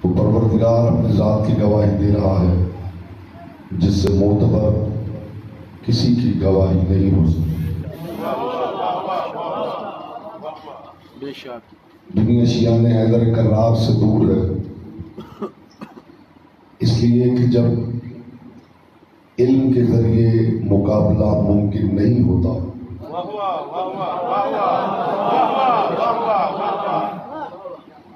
तो परवरदिगार अपनी ज़ात की गवाही दे रहा है जिससे मोतबर किसी की गवाही नहीं हो सकती। दुनिया शियान हैदर कर्रार से दूर है, इसलिए कि जब इल्म के जरिए मुकाबला मुमकिन नहीं होता,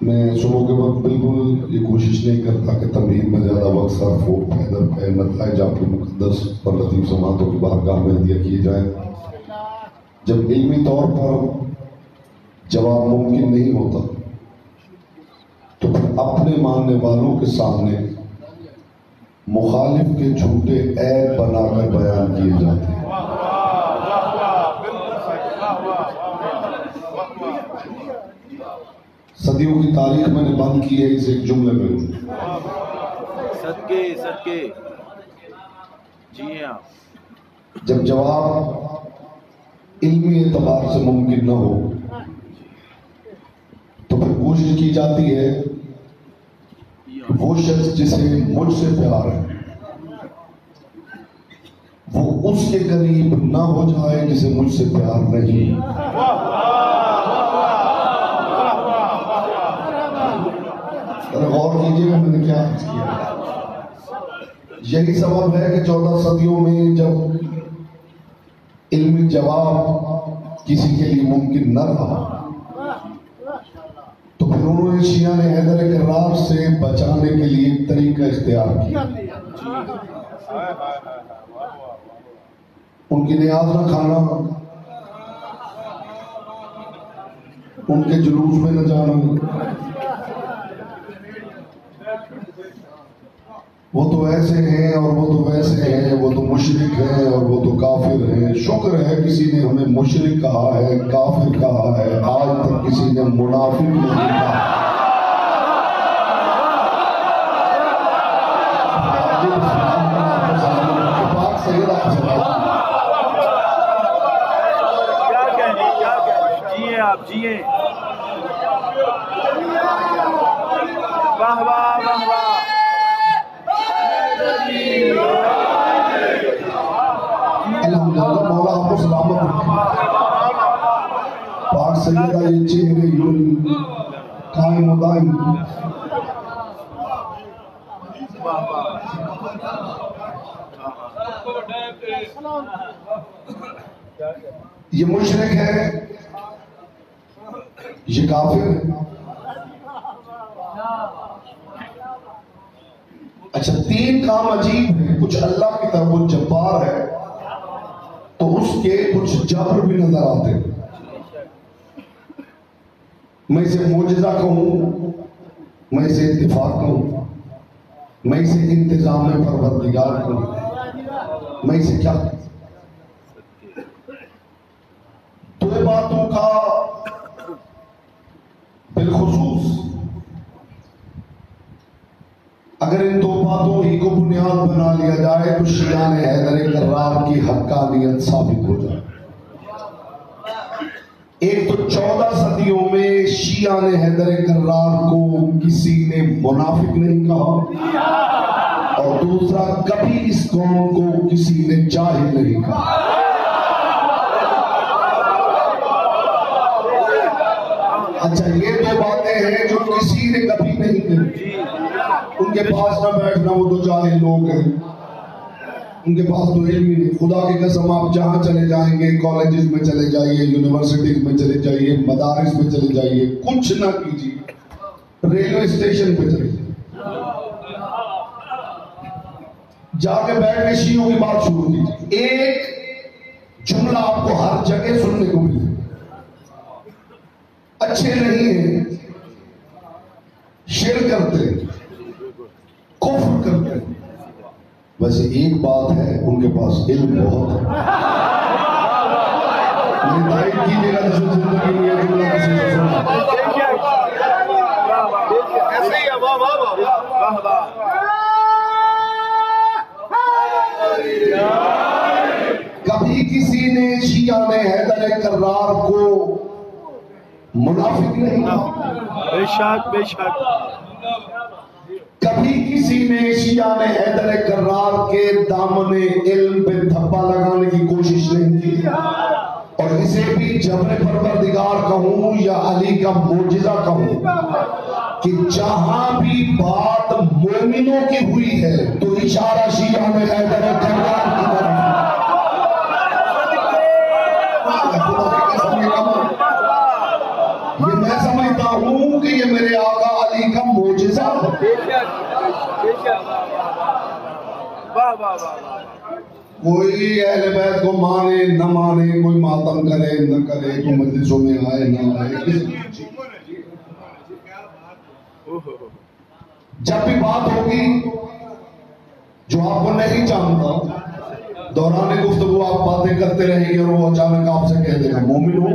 मैं सुबह के वक्त बिल्कुल ये कोशिश नहीं करता कि तमहीद में ज़्यादा वक्त सर्फ हो, पैदल पे नतज आपके मुक़द्दस पर लतीफ़ समातों की बारगाह में हदिया किए जाए। जब इल्मी तौर पर जवाब मुमकिन नहीं होता तो फिर अपने मानने वालों के सामने मुखालिफ के झूठे ऐब बनाकर बयान किए जाते हैं। सदियों की तारीख मैंने बंद की है इस एक जुमले में, सदके सदके जी हाँ। जब जवाब इल्मी एतबार से मुमकिन न हो तो फिर कोशिश की जाती है वो शख्स जिसे मुझसे प्यार है वो उसके करीब ना हो जाए जिसे मुझसे प्यार नहीं। गौर कीजिएगा मैंने क्या अर्ज किया। यही सबब है कि 14 सदियों में जब इल्मी जवाब किसी के लिए मुमकिन न रहा तो फिर उन्होंने शिया ने हैदर कर्रार से बचाने के लिए एक तरीका इख्तियार किया। उनकी नियाज न खाना, उनके जुलूस में न जाना। वो तो ऐसे हैं और वो तो वैसे हैं, वो तो मुशरिक हैं और वो तो काफिर हैं। शुक्र है किसी ने हमें मुशरिक कहा है, काफिर कहा है, आज तक किसी ने मुनाफिक नहीं कहा। जिए आप जिए। वाह वाह वाह वाह। मौला आपको सलामत पाक सैयदा ये चेहरे यूं कायम दायम। ये मुशरिक है, ये काफिर है। अच्छा, 3 काम अजीब है। कुछ अल्लाह की तरफ वो जब्बार है तो उसके कुछ जबर भी नजर आते हैं। मैं इसे मोजिजा कहूं, मैं इसे इत्तिफाक कहूं, मैं इसे इंतजाम में परवरदिगार कहूं, मैं इसे क्या? 2 बातों का बिलखुसूस अगर इन 2 बातों ही को बुनियाद बना लिया जाए तो शियान हैदर कर्रार की हक्कानियत साबित हो जाए। एक तो 14 सदियों में शियान हैदर कर्रार को किसी ने मुनाफिक नहीं कहा और दूसरा कभी इस कौम को किसी ने जाहिल नहीं कहा। अच्छा, ये 2 बातें हैं जो किसी ने कभी नहीं कही। उनके पास ना बैठना, वो तो जाहिल लोग हैं, उनके पास तो इल्म ही नहीं। खुदा की कसम, आप जहां चले जाएंगे, कॉलेजेस में चले जाइए, यूनिवर्सिटीज में चले जाइए, मदारिस में चले जाइए, कुछ ना कीजिए, रेलवे स्टेशन पे चले जाइए, जाके बैठ के शियों की बात शुरू कीजिए। एक जुमला आपको हर जगह सुनने को मिले, अच्छे नहीं है, शिर करते, कुफ्र करते। वैसे एक बात है, उनके पास इल्म बहुत है। तारीफ कीजिएगा जिसने जिंदगी में ये जुमला किसी से सुना। ऐसे ही वाह वाह वाह वाह। कभी किसी ने शिया ने हैदर कर्रार को मुनाफिक नहीं कहा। बेशक बेशक। कभी किसी ने शिया ने हैदर कर्रार के दामने इल्म पे धब्बा लगाने की कोशिश नहीं की, और इसे भी जबरे परवरदिगार कहूं या अली का मोजिजा कहूं कि जहां भी बात मोमिनों की हुई है तो इशारा शिया ने हैदर कर्रार की तरफ। ये मैं समझता हूं कि ये मेरे आका अली का मोजिजा है। कोई अहले बैत को माने न माने, कोई मातम करे न करे, कोई मजलिसों में आए न आए, जब भी बात होगी जो आपको नहीं जानता, दौरान गुफ्तगू आप बातें करते रहेंगे और वो अचानक आपसे कह देगा मोमिन हो।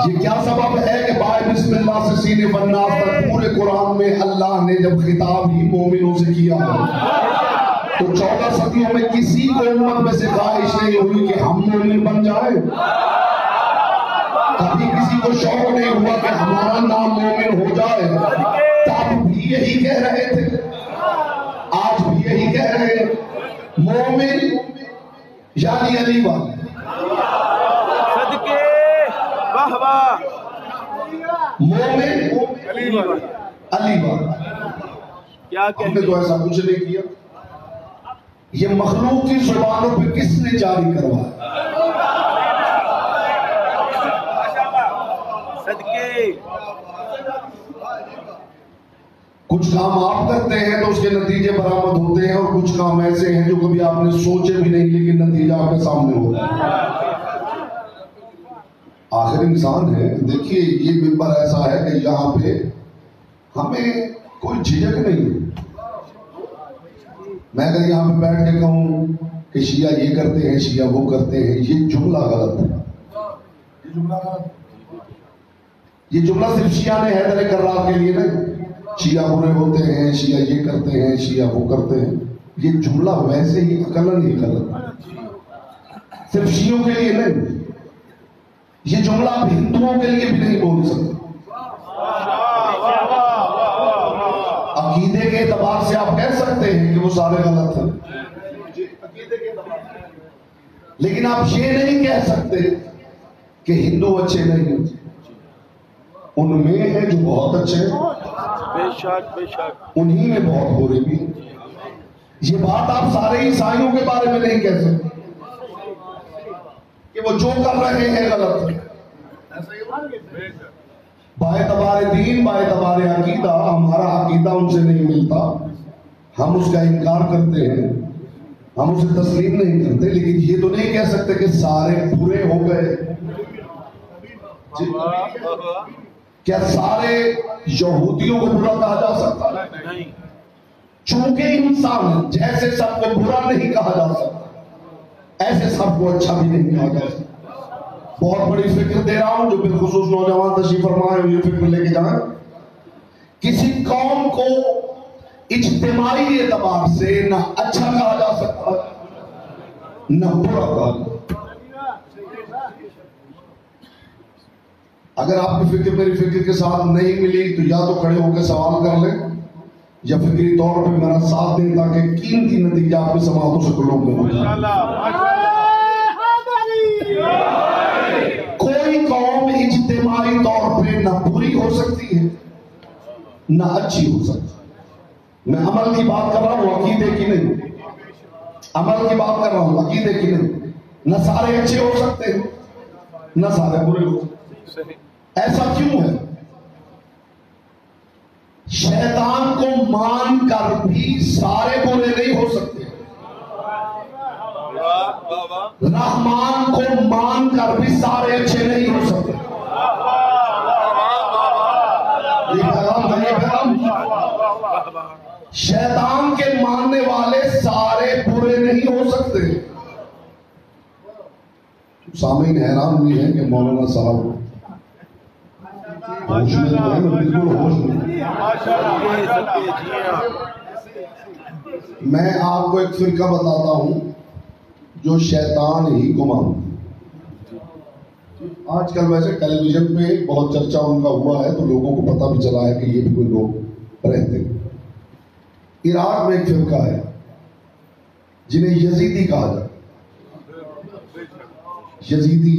ये क्या सबब है कि बाय बिस्मिल्लाह से सीने बन्नास तक पूरे कुरान में अल्लाह ने जब खिताब ही मोमिनों से किया है तो 14 सदियों में किसी को उम्मत में से ख्वाहिश नहीं हुई कि हम मोमिन बन जाए। कभी किसी को शौक नहीं हुआ कि हमारा नाम मोमिन हो जाए। तब भी यही कह रहे थे, आज भी यही कह रहे हैं, मोमिन यानी अली वाले। मोमिन अली वाला। क्या हमने तो ऐसा कुछ नहीं किया। ये मखलूक की जुबानों पे किसने जारी करवाया? सदके। कुछ काम आप करते हैं तो उसके नतीजे बरामद होते हैं, और कुछ काम ऐसे हैं जो कभी आपने सोचे भी नहीं लेकिन नतीजा आपके सामने होता है। आखिर इंसान है। देखिए ये मिंबर ऐसा है कि यहाँ पे हमें कोई झिझक नहीं। मैं अगर यहाँ पे बैठ के कहूं कि शिया ये करते हैं, शिया वो करते हैं, ये जुमला गलत है। ये जुमला सिर्फ शिया ने हैदर कर्रार के लिए नहीं, शिया बुरे होते हैं, शिया ये करते हैं, शिया वो करते हैं, ये जुमला वैसे ही अकलन ही गलत, सिर्फ शियों के लिए नहीं। ये जुमला आप हिंदुओं के लिए भी नहीं बोल सकते। अकीदे के एतबार से आप कह सकते हैं कि वो सारे गलत हैं, लेकिन आप ये नहीं कह सकते कि हिंदू अच्छे नहीं हैं। उनमें है जो बहुत अच्छे हैं, बेशक बेशक, उन्हीं में बहुत बुरे भी हैं। ये बात आप सारे ईसाइयों के बारे में नहीं कह सकते कि वो जो कर रहे हैं गलत है। बाएतबार दीन, बाएतबार अकीदा, हमारा अकीदा उनसे नहीं मिलता, हम उसका इनकार करते हैं, हम उसे तस्लीम नहीं करते, लेकिन ये तो नहीं कह सकते कि सारे बुरे हो गए। क्या सारे यहूदियों को बुरा कहा जा सकता है? चूंकि इंसान जैसे सबको बुरा नहीं कहा जा सकता, ऐसे सबको अच्छा भी नहीं कहा जा सकता। बहुत बड़ी फिक्र दे रहा हूं, जो बिलखुसूस नौजवान तशरीफ फरमा है, ये फिक्र लेके जाए। किसी कौम को इज्तिमाई एतबार से न अच्छा कहा जा सकता न बुरा कहा। अगर आपकी फिक्र मेरी फिक्र के साथ नहीं मिली तो या तो खड़े होकर सवाल कर लें या फिक्री तौर पे मेरा साथ दें, ताकि कीमती नतीजा आपके समातों से कुलों में हो। कोई कौम इज्तिमाई तौर पे न बुरी हो सकती है न अच्छी हो सकती है। मैं अमल की बात कर रहा हूं, अकीदे की नहीं। अमल की बात कर रहा हूं, अकीदे की नहीं। न सारे अच्छे हो सकते हैं न सारे बुरे हो सकते। ऐसा क्यों है? शैतान को मानकर भी सारे बुरे नहीं हो सकते, रहमान को मानकर भी सारे अच्छे नहीं हो सकते। शैतान के मानने वाले सारे बुरे नहीं हो सकते। सामीन हैरान भी है कि मौलाना साहब होश में तो है, बिल्कुल होश में। मैं आपको एक फिरका बताता हूं जो शैतान ही को मानता। आजकल वैसे टेलीविजन पे बहुत चर्चा उनका हुआ है, तो लोगों को पता भी चला है कि ये भी कोई लोग रहते हैं। इराक में एक फिरका है जिन्हें यजीदी कहा जाता है, यजीदी।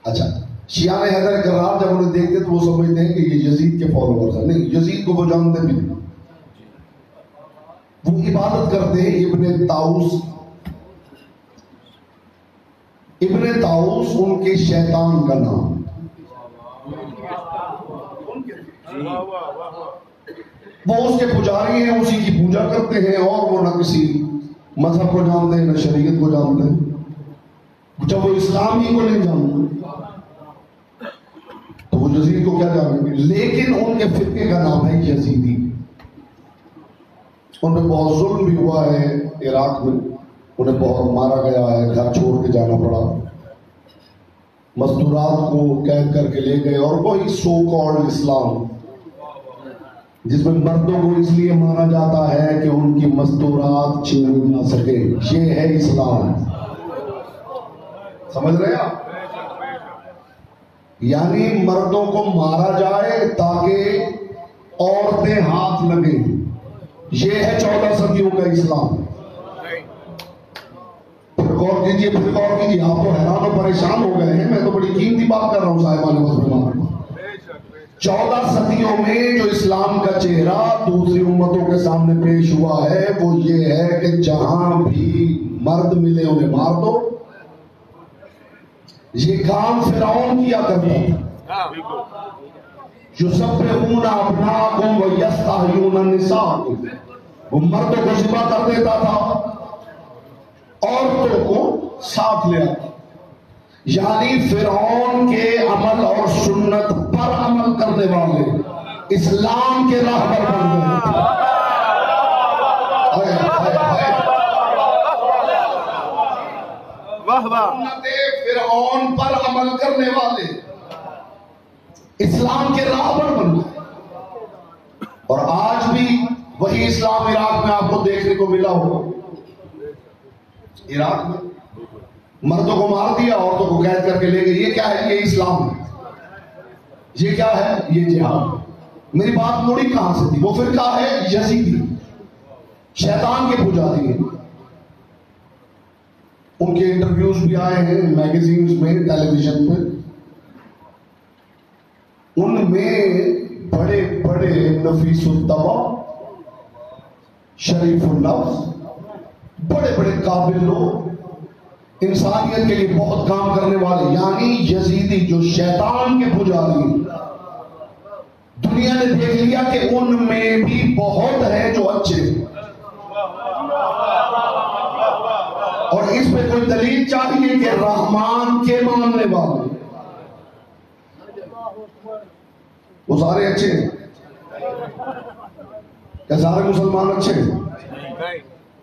अच्छा, शियाने हैदर करार जब उन्हें देखते तो वो समझते हैं कि ये यजीद के फॉलोअर्स हैं। नहीं, यजीद को वो जानते भी नहीं। वो इबादत करते हैं इब्ने ताऊस। इब्ने ताऊस उनके शैतान का नाम। वो उसके पुजारी हैं, उसी की पूजा करते हैं, और वो ना किसी मजहब को जानते हैं, ना शरीयत को जानते हैं। जब वो इस्लाम ही को नहीं जानते तो वो यजीद को क्या जानेंगे। लेकिन उनके फिरके का नाम है यजीदी। उन पर बहुत जुल्म भी हुआ है इराक में, उन्हें बहुत मारा गया है, घर छोड़ के जाना पड़ा, मजदूरात को कैद करके ले गए। और वही सो कॉल्ड इस्लाम जिसमें मर्दों को इसलिए मारा जाता है कि उनकी मजदूरात छीनी ना सके, ये है इस्लाम। समझ रहे आप? यानी मर्दों को मारा जाए ताकि औरतें हाथ लगे। ये है 14 सदियों का इस्लाम। फिर गौर कीजिए, फिर गौर कीजिए। आप तो हैरान और परेशान हो गए हैं, मैं तो बड़ी कीमती बात कर रहा हूं साहिबान मुसलमान। 14 सदियों में जो इस्लाम का चेहरा दूसरी उम्मतों के सामने पेश हुआ है वो ये है कि जहां भी मर्द मिले उन्हें मार दो। ये काम फिरौन किया करता था। जो सब अपना को यस्ताहयून निसाअकुम, वो मर्दों को ज़िबा कर देता था, औरतों को साथ ले आता। यानी फिरौन के अमल और सुन्नत पर अमल करने वाले इस्लाम के राहबर बन गए। वाह वाह। फिरौन पर अमल करने वाले इस्लाम के राहबर बन गए। और आज भी वही इस्लाम इराक में आपको देखने को मिला हो। इराक में मर्दों को मार दिया, औरतों को कैद करके ले गए। ये क्या है? ये इस्लाम है। ये क्या है? ये जिहाद। मेरी बात मुड़ी कहां से थी? वो फिरका है यजीदी, शैतान के पुजारी हैं। उनके इंटरव्यूज भी आए हैं मैगजीन्स में, टेलीविजन पे। उनमें बड़े बड़े नफीसुत्तबा, शरीफुल्लफ्ज़, बड़े बड़े काबिल लोग, इंसानियत के लिए बहुत काम करने वाले, यानी यजीदी जो शैतान के पुजारी, दुनिया ने देख लिया कि उनमें भी बहुत है जो अच्छे हैं। और इस पे कोई दलील चाहिए कि रहमान के मानने वाले वो सारे अच्छे हैं? क्या सारे मुसलमान अच्छे हैं?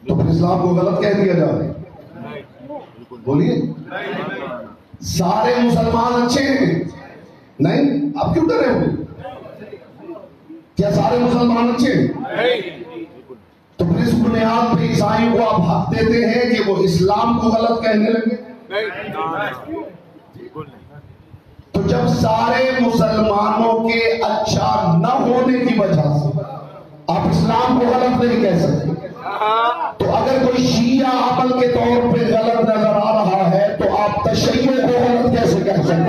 तो फिर इस्लाम को गलत कह दिया जा रहा है? बोलिए, सारे मुसलमान अच्छे हैं? नहीं, आप क्यों डरे हो? क्या सारे मुसलमान अच्छे हैं? तो फिर इस बुनियाद पे ईसाइयों को आप हक देते हैं कि वो इस्लाम को गलत कहने लगे? तो जब सारे मुसलमानों के अच्छा न होने की वजह से आप इस्लाम को गलत नहीं कह सकते, तो अगर कोई शिया अमल के तौर पे गलत नजर आ रहा है तो आप तशय्युअ को गलत कैसे कह सकते हैं?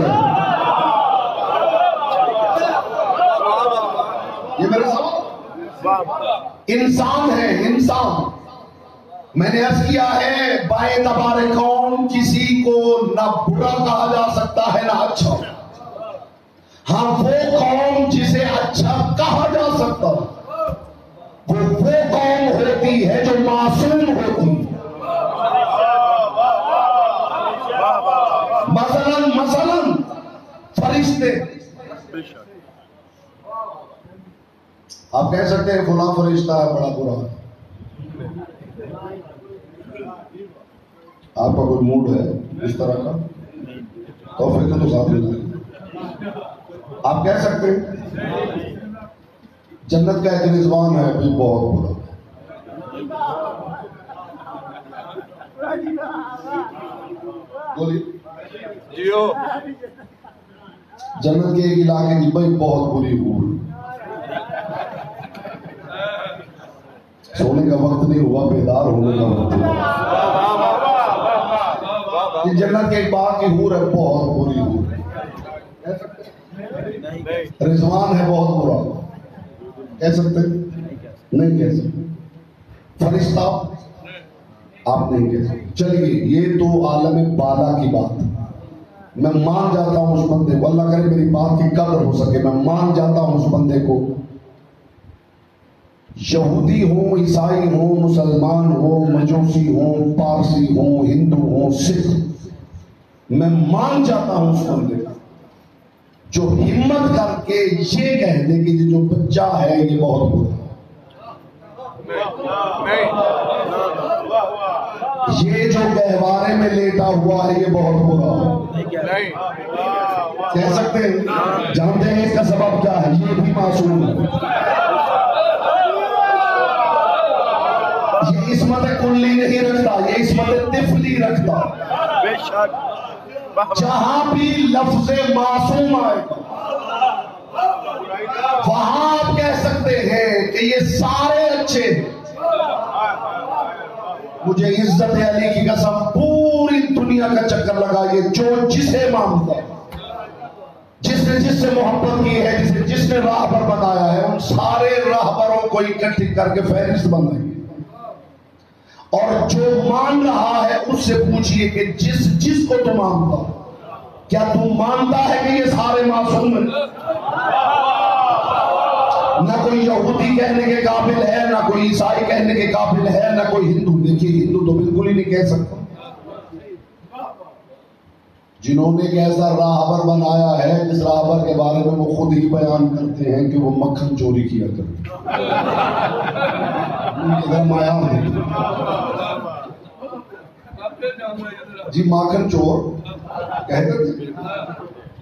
ये मेरा सवाल। इंसान है, इंसान। मैंने अर्ज किया है बाएतबार कौन किसी को ना बुरा कहा जा सकता है ना अच्छा। हाँ, वो कौम जिसे अच्छा कहा जा सकता वो कौम होती है जो मासूम होती है। मसलन फरिश्ते। आप कह सकते हैं फुला फरिश्ता है बड़ा बुरा। आपका कोई मूड है इस तरह का तो फिर तो साथ में आप कह सकते हैं जन्नत का एक रिजवान है भी बहुत बुरा। बोलिए। जियो। जन्नत के एक इलाके की भाई बहुत बुरी हूर, सोने का वक्त नहीं हुआ, बेदार होने का वक्त हुआ। ये जन्नत के एक बाग की हूर है, बहुत बुरी हूर। रिजवान है बहुत बुरा, कह सकते नहीं कह सकते। फरिश्ता आप नहीं कह सकते। चलिए ये तो आलम बाला की बात, मैं मान जाता हूं उस बंदे को, अल्लाह करे मेरी बात की कदर हो सके, मैं मान जाता हूं उस बंदे को, यहूदी हो, ईसाई हो, मुसलमान हो, मजूसी हो, पारसी हो, हिंदू हो, सिख, मैं मान जाता हूं उस बंदे को जो हिम्मत करके ये कह दे कि जो बच्चा है ये बहुत बुरा, ये जो गहवारे में लेटा हुआ है ये बहुत बुरा कह सकते हैं। जानते हैं इसका सबब क्या है? ये भी मासूम है, ये इसमत कुल्ली नहीं रखता, ये इसमत तिफली रखता। बेशक। जहां भी लफ्ज़े मासूम आएगा वहां आप कह सकते हैं कि ये सारे अच्छे। मुझे इज्जत अली की कसम पूरी दुनिया का चक्कर लगाइए, जो जिसे मानता, जिसने जिससे मोहब्बत की है, जिसने राहबर बनाया है, उन सारे राहबरों को इकट्ठी करके फहरिस्त बनाइए और जो मान रहा है उससे पूछिए कि जिसको तू मानता, क्या तू मानता है कि ये सारे मासूम हैं? ना कोई यहूदी कहने के काबिल है, ना कोई ईसाई कहने के काबिल है, ना कोई हिंदू। देखिए हिंदू तो बिल्कुल ही नहीं कह सकता। जिन्होंने एक ऐसा राहबर बनाया है जिस राहबर के बारे में वो खुद ही बयान करते हैं कि वो मक्खन चोरी किया करते, उनके घर माया है जी, माखन चोर कहते थे।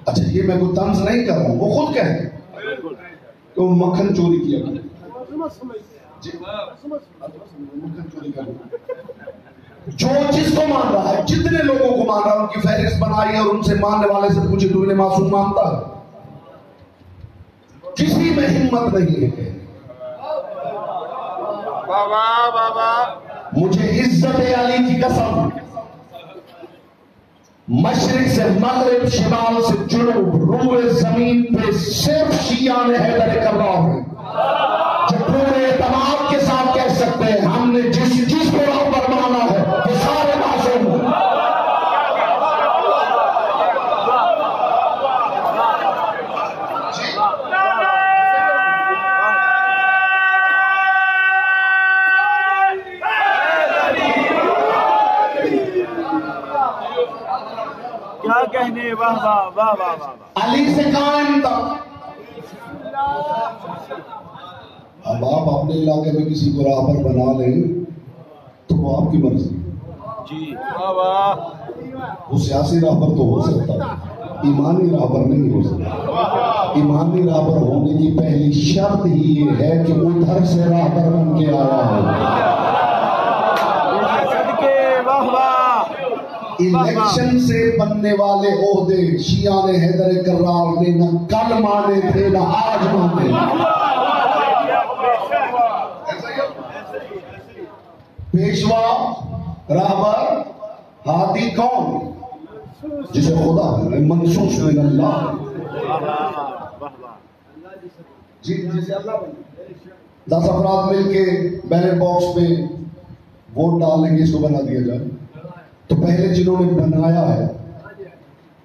अच्छा ये मैं कोई तंज नहीं कर रहा हूं, वो खुद कहते तो मक्खन चोरी किया जी, मक्खन चोरी कर। जो जिसको मान रहा है, जितने लोगों को मान रहा है, उनकी फहरिस्त बनाई और उनसे मानने वाले से पूछे तू इन्हें मासूम मानता है? किसी में हिम्मत नहीं है। बाबा बाबा मुझे इज्जत अली की कसम, मशरिक से मगरिब, शिमाल से जुनूब, रूए जमीन पे सिर्फ शिया ने हैदर कररार है जो पूरे तमाम के साथ कह सकते हैं हमने जिसको राहबर माना है वो सारे मासूम हैं। क्या कहने। वाह वाह वाह वाह वाह। अली से कायम तक। अब आप अपने इलाके में किसी को राहबर बना लें तो वो आपकी मर्जी जी। वाह वाह। वो सियासी राहबर तो हो सकता है, ईमानी राहबर नहीं हो सकता। ईमानी राहबर होने की पहली शर्त ही ये है कि उधर से राहबर बन के आया है। वाह वाह। इलेक्शन से बनने वाले ओहदे शिया ने हैदर कररार ने न कल माने थे न आज माने। पेशवा, राहबर, हादी कौन? जिसे खुदा मंसूस में अल्लाह जी, जिसे अल्लाह 10 अफराद मिलके बैलेट बॉक्स पे वोट डालेंगे, इसको बना दिया जाए तो पहले जिन्होंने बनाया है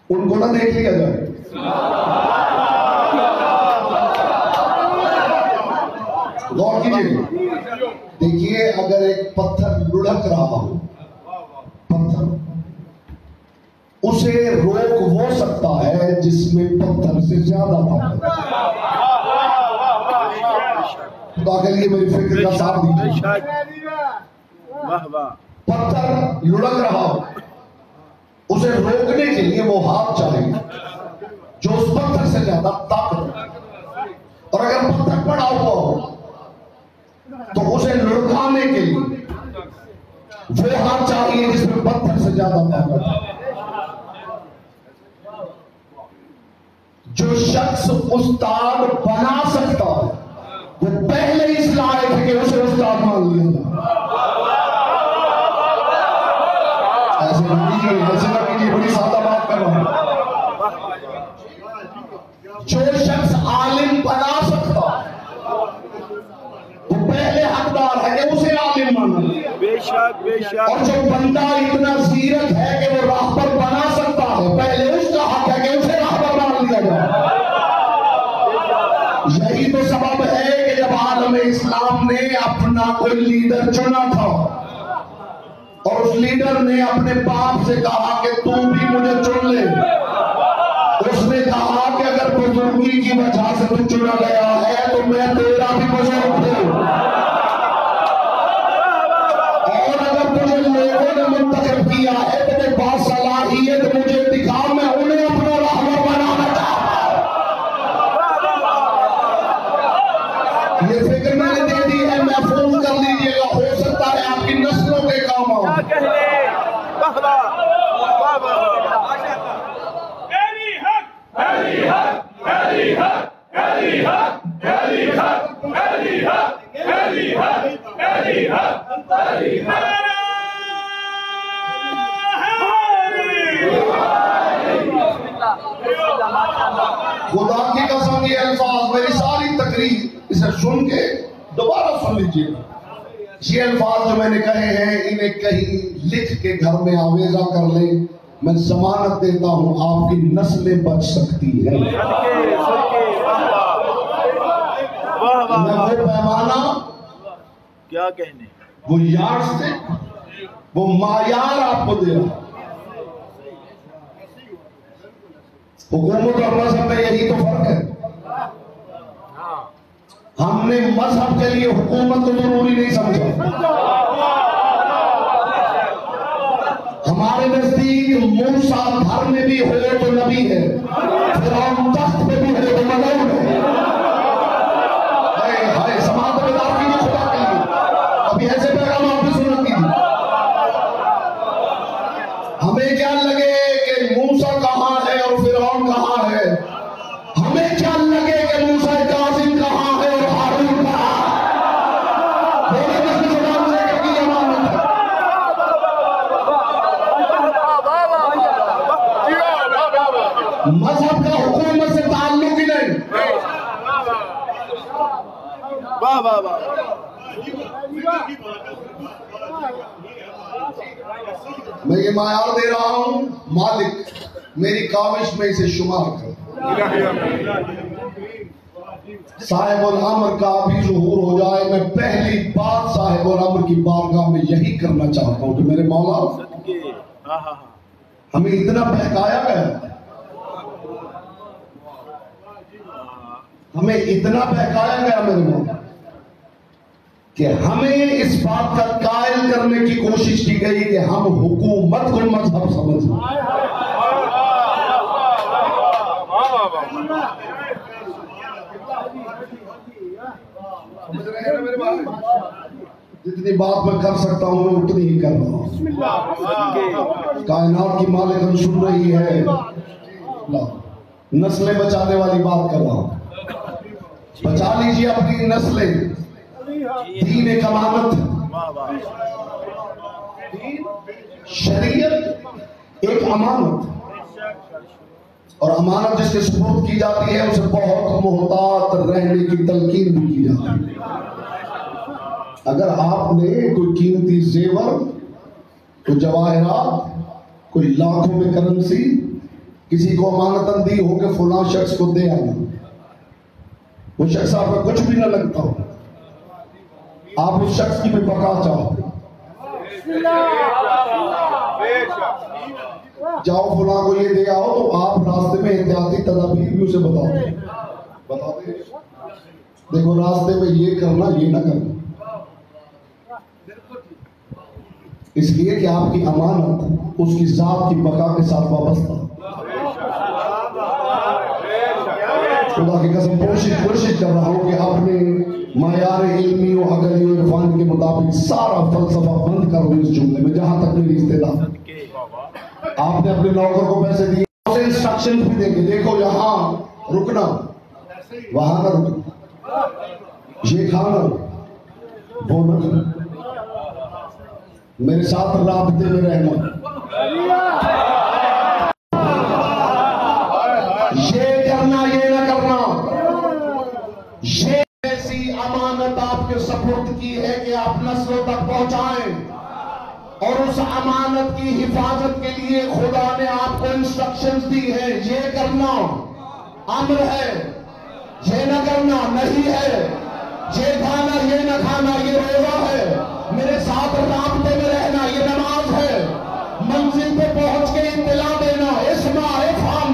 उनको ना देख लिया जाए। गौर कीजिए, देखिए अगर एक पत्थर लुढ़क रहा हो, पत्थर उसे रोक वो सकता है जिसमें पत्थर से ज्यादा ताकत। खुदा के लिए मेरी फिक्र का साथ दीजिए। वाह वाह। पत्थर लुढ़क रहा हो, उसे रोकने के लिए वो हाथ चाहिए जो उस पत्थर से ज्यादा ताकत रखे। और अगर पत्थर पड़ा हुआ हो तो उसे लुढ़काने के लिए वो हाथ चाहिए जिसमें पत्थर से ज्यादा ताकत है। जो शख्स उस्ताद बना सकता है वो पहले इस लायक है कि उसे उस्ताद मान लिया जाए। ऐसे ना कीजिए, बड़ी सादा बात कर रहा हूं। जो शख्स आलिम बना सकता वो पहले हकदार है कि उसे आलिम माना। बेशक बेशक। और जो बंदा इतना सीरत है कि वो राहबर बना सकता है पहले उसका हक है कि उसे राहबर मान लिया जाए। यही तो सबब है कि जब आलम इस्लाम ने अपना कोई लीडर चुना था और उस लीडर ने अपने बाप से कहा कि तू भी मुझे चुन ले, उसने कहा कि अगर बुजुर्गी की वजह से तू चुना गया है तो मैं तेरा भी बुजुर्ग हूं, और अगर तुझे लोगों ने मुंतखब किया है तो मैं बासलाहियत मुझे दिखा, मैं उन्हें अपना रहबर बनाना चाहता हूं। ये फिक्र मैंने दे दी है, महफूज कर लीजिएगा, हो सकता है आपकी नस्लों के काम आओ। खुदा की कसम ये अल्फाज, मेरी सारी तकरीर इसे सुन के दोबारा सुन लीजिएगा। ये अल्फाज जो मैंने कहे हैं इन्हें कहीं लिख के घर में आवेजा कर ले, मैं जमानत देता हूं आपकी नस्लें बच सकती है। मैं वो पैमाना, क्या कहने, वो यार से वो मायार आपको दे रहा। हुकूमत और मजहब में यही तो फर्क है। हमने मजहब के लिए हुकूमत को जरूरी नहीं समझा। हमारे नजदीक मूसा घर में भी हो तो नबी है, फिरौन तख्त पे भी हो तो मलऊन है। हाय समाज में दाव कीजिए खुदा के लिए, अभी ऐसे पैगाम आपने सुना कीजिए। हमें क्या लगे कि मूसा कहां है और फिरौन कहां है, हमें क्या लगे कि मूसा कासिम कहां है और हारून कहां है। मजहब का हुकूमत से ताल्लुक ही नहीं। वाह वाह वाह। मैं ये मायार दे रहा हूं, मालिक मेरी काविश में इसे शुमार कर। साहिबुल अम्र का भी ज़ुहूर हो जाए। मैं पहली बात साहिबुल अम्र की बारगाह में यही करना चाहता हूं कि मेरे मौला हमें इतना बहकाया गया, हमें इतना बहकाया गया मेरे मौला कि हमें इस बात का कायल करने की कोशिश की गई कि हम हुकूमत को मजहब समझें। समझ रहे हैं मेरे भाई? जितनी बात मैं कर सकता हूं मैं उतनी ही कर रहा हूं। कायनात की मालिक हम सुन रही है, नस्लें बचाने वाली बात कर रहा हूं। बचा लीजिए अपनी नस्लें। दीन एक अमानत, शरीयत एक अमानत, और अमानत जिसके सुपुर्द की जाती है उसे बहुत मोहतात रहने की तलकीन भी की जाती है। अगर आपने कोई कीमती जेवर, कोई जवाहरात, कोई लाखों में करेंसी किसी को अमानतन दी हो कि फुला शख्स को दे आना, वो शख्स आपका कुछ भी ना लगता हो, आप उस शख्स की भी बका चाहते, जाओ फुला को ये दे आओ, तो आप रास्ते में एहतियाती तदाबीर भी उसे बताते, देखो रास्ते में ये करना ये ना करना, इसलिए कि आपकी अमानत उसकी जात की बका के साथ वाबस्ता। खुदा की कसम कोशिश कर रहा हूं कि अपने मायार इल्मी और अकली और इरफान के मुताबिक सारा फलसफा बंद कर दूं इस जुमले में, जहां तक मेरी इस्तेदाद। आपने अपने नौकर को पैसे दिए, उसे इंस्ट्रक्शन भी देंगे, देखो यहां रुकना, वहां ना रुकना, ये खाना वो न खाना, मेरे साथ राबते में रहना, ये करना ये ना करना। ये ऐसी अमानत आपके सपुर्द की है कि आप नस्लों तक पहुंचाएं, और उस अमानत की हिफाजत के लिए खुदा ने आपको इंस्ट्रक्शंस दी है। ये करना अम्र है, ये न करना नहीं है, ये खाना ये न खाना ये रोजा है, मेरे साथ राबते में रहना ये नमाज है, मंजिल पे पहुंच के इत्तला देना इस्मा इफ़हम।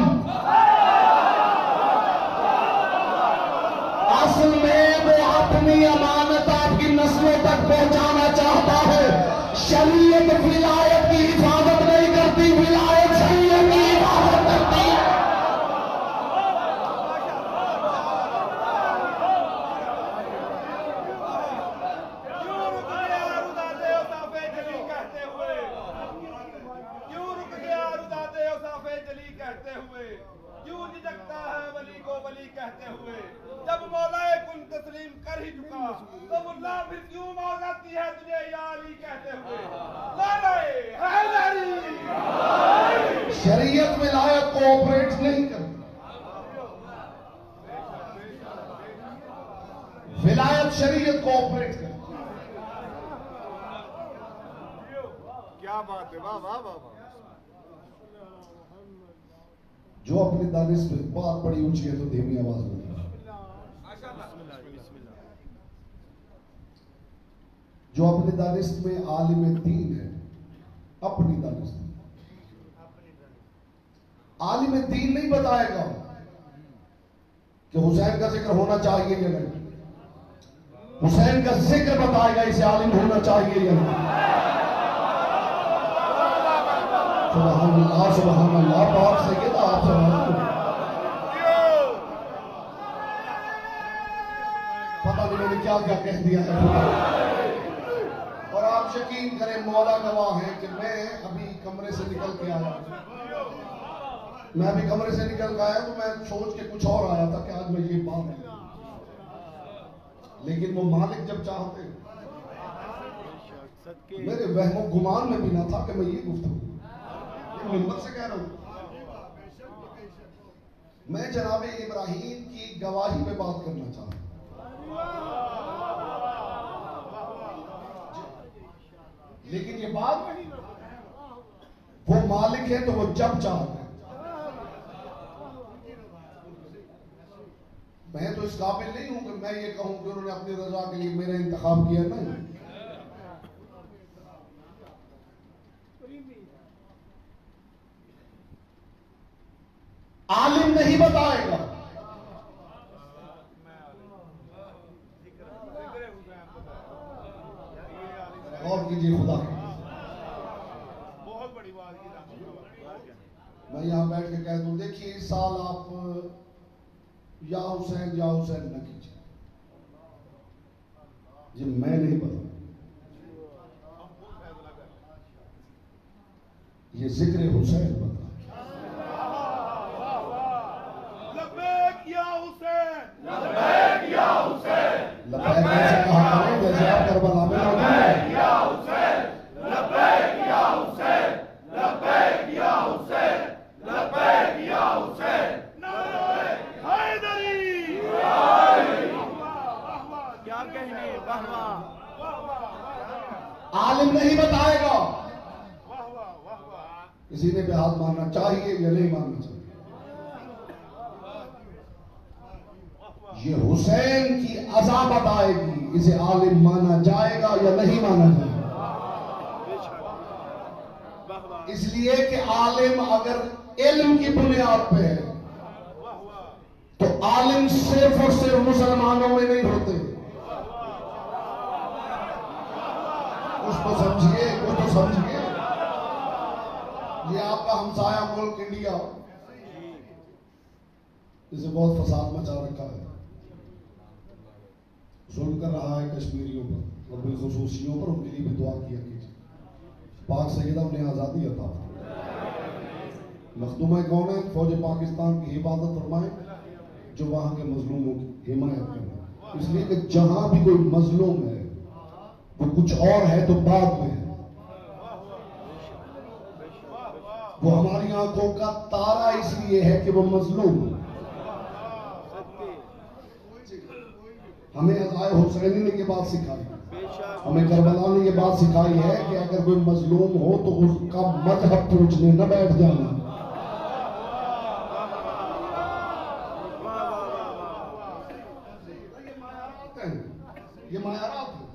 असल में वो अपनी अमानत आपकी नस्लों तक पहुंचाना चाहता है। शरीयत विलायत की हिफाजत नहीं करती, विलायत शरीयत की हिफाजत करती है। क्यों रुक गया रुदाते उसाफे जली कहते हुए, क्यों रुक गया रुदाते उसाफे जली कहते हुए, क्यों झिझकता है वली को वली कहते हुए, जब मौलाए कुन तस्लीम कर ही चुका तो मुल्ला फिर क्यों मौलाती है तुझे या अली कहते हुए। लालाए हैदरी शरीयत विलायत कोऑपरेट नहीं करती, विलायत शरीयत कोऑपरेट करती। क्या बात है, वाह वाह वाह वाह। जो अपनी दानिश में बात बड़ी ऊंची है तो धीमी आवाज में, जो अपनी दानिश में आलिम दीन है, अपनी दानिश में आलिम दीन नहीं बताएगा कि हुसैन का जिक्र होना चाहिए या नहीं, हुसैन का जिक्र बताएगा इसे आलिम होना चाहिए या नहीं। सुभान अल्लाह सुभान अल्लाह, पाक सैयद आप पता नहीं मैंने क्या क्या कह दिया है। और आप यकीन करें, मौला गवाह है कि मैं अभी कमरे से निकल के आया, मैं अभी कमरे से निकल के आया तो मैं सोच के कुछ और आया था कि आज मैं ये बात है, लेकिन वो मालिक जब चाहते, मेरे वहमो गुमान में भी ना था कि मैं ये गुफ्तगू हिम्मत से कह रहा हूं। मैं जनाब इब्राहिम की गवाही पे बात करना चाहता हूं, लेकिन ये बात वो मालिक है तो वो जब चाहते हैं। मैं तो इस काबिल नहीं हूं कि मैं ये कहूं कि उन्होंने अपनी रजा के लिए मेरा इंतखाब किया। नहीं, आलिम नहीं बताएगा। और कीजिए खुदा, बहुत बड़ी बात की। मैं यहां बैठ के कह दूं, देखिए इस साल आप या हुसैन न कीजिए, ये मैं नहीं बता, ये जिक्र हुसैन बता। लब्बैक ऐसे कहा करें जैसे आप करबला में लब्बैक या हुसैन, लब्बैक या हुसैन, लब्बैक या हुसैन, लब्बैक या हुसैन, नारे हैदरी। क्या कहने, वाह वाह। आलिम नहीं बताएगा वाह वाह वाह वाह। किसी ने भी हाथ मारना चाहिए या नहीं मारना चाहिए। ये हुसैन की अज़ा बताएगी इसे आलिम माना जाएगा या नहीं माना जाएगा। इसलिए कि आलिम अगर इल्म की बुनियाद पे है तो आलिम सिर्फ और सिर्फ मुसलमानों में नहीं होते। कुछ तो समझिए, कुछ तो समझिए। ये आपका हमसाया मुल्क इंडिया, इसे बहुत फसाद मचा रखा है, जुल्म कर रहा है कश्मीरियों पर और बिलखुसूसियों पर। उनके लिए भी दुआ किया कीजिए, पाक सैयदा उन्हें आज़ादी अता। मखदूम कौन है? फौज पाकिस्तान की हिफाजत फरमाए, जो वहां के मजलूमों की हिमायत करे। इसलिए कि जहां भी कोई मजलूम है वो कुछ और है तो बाद में है। वो हमारी आंखों का तारा इसलिए है कि वो मजलूम है। हमें अज़ाए हुसैनी ने ये बात सिखाई, हमें करबला ने ये बात सिखाई है कि अगर कोई मजलूम हो तो उसका मजहब पूछने न बैठ जाना। ये मायारात है।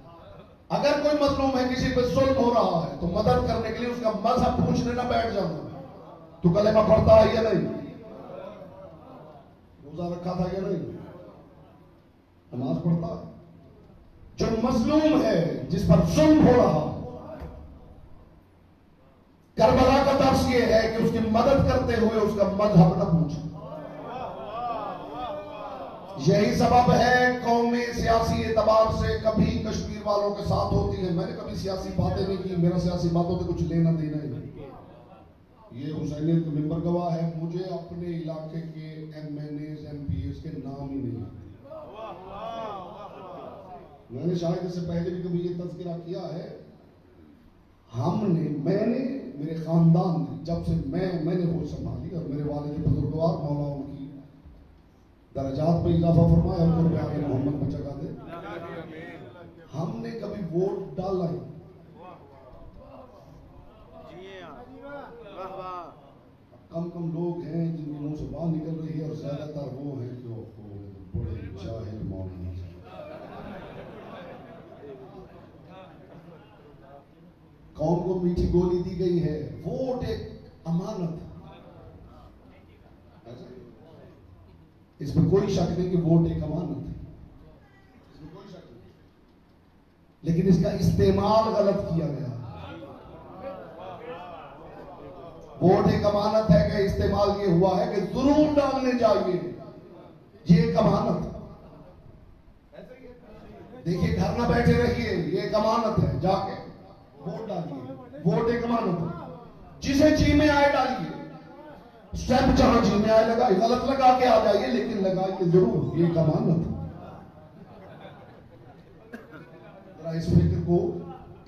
अगर कोई मजलूम है, किसी पे जुल्म हो रहा है, तो मदद करने के लिए उसका मजहब पूछने न बैठ जाना। तू कलेमा पढ़ता है या नहीं? रोजा रखा था या नहीं? नमाज पढ़ता? जो मजलूम है, जिस पर जुल्म हो रहा, करबला का दर्स ये है कि उसकी मदद करते हुए उसका मजहब न पूछे। यही सबब है कौमें सियासी एतबार से कभी कश्मीर वालों के साथ होती है। मैंने कभी सियासी बातें नहीं की, मेरा सियासी बातों से कुछ लेना देना ही नहीं। ये हुसैनियत मिंबर गवाह है, मुझे अपने इलाके के MNAs MPs के नाम ही नहीं। मैंने शायद इससे पहले भी कभी ये तज़किरा किया है। मैंने मेरे खानदान ने, जब से मैंने वो संभाली और मेरे वालिद बुजुर्गवार मौला उनकी दरजात पे इजाफा फरमाया, उनको आगे मोहम्मद पे जगह दे, हमने कभी वोट डाला ही। कम लोग हैं जिनके मुंह से बात निकल रही है, और ज्यादातर वो हैं जो बड़े जाहिल मौलाना। कौन को मीठी गोली दी गई है? वोट एक अमानत है, इसमें कोई शक नहीं कि वोट एक अमानत है, इसमें कोई शक नहीं। लेकिन इसका इस्तेमाल गलत किया गया। वोट एक अमानत है कि इस्तेमाल ये हुआ है कि जरूर डालने चाहिए, ये एक अमानत है। देखिए, घर ना बैठे रहिए, ये एक अमानत है, जाके वोट डालिए। वोट एक अमानत है, जिसे जी में आए डालिए, सब जहां जी में आए लगाइए, गलत लगा के आ जाइए, लेकिन लगाइए जरूर, ये एक अमानत है। जरा इस फिक्र को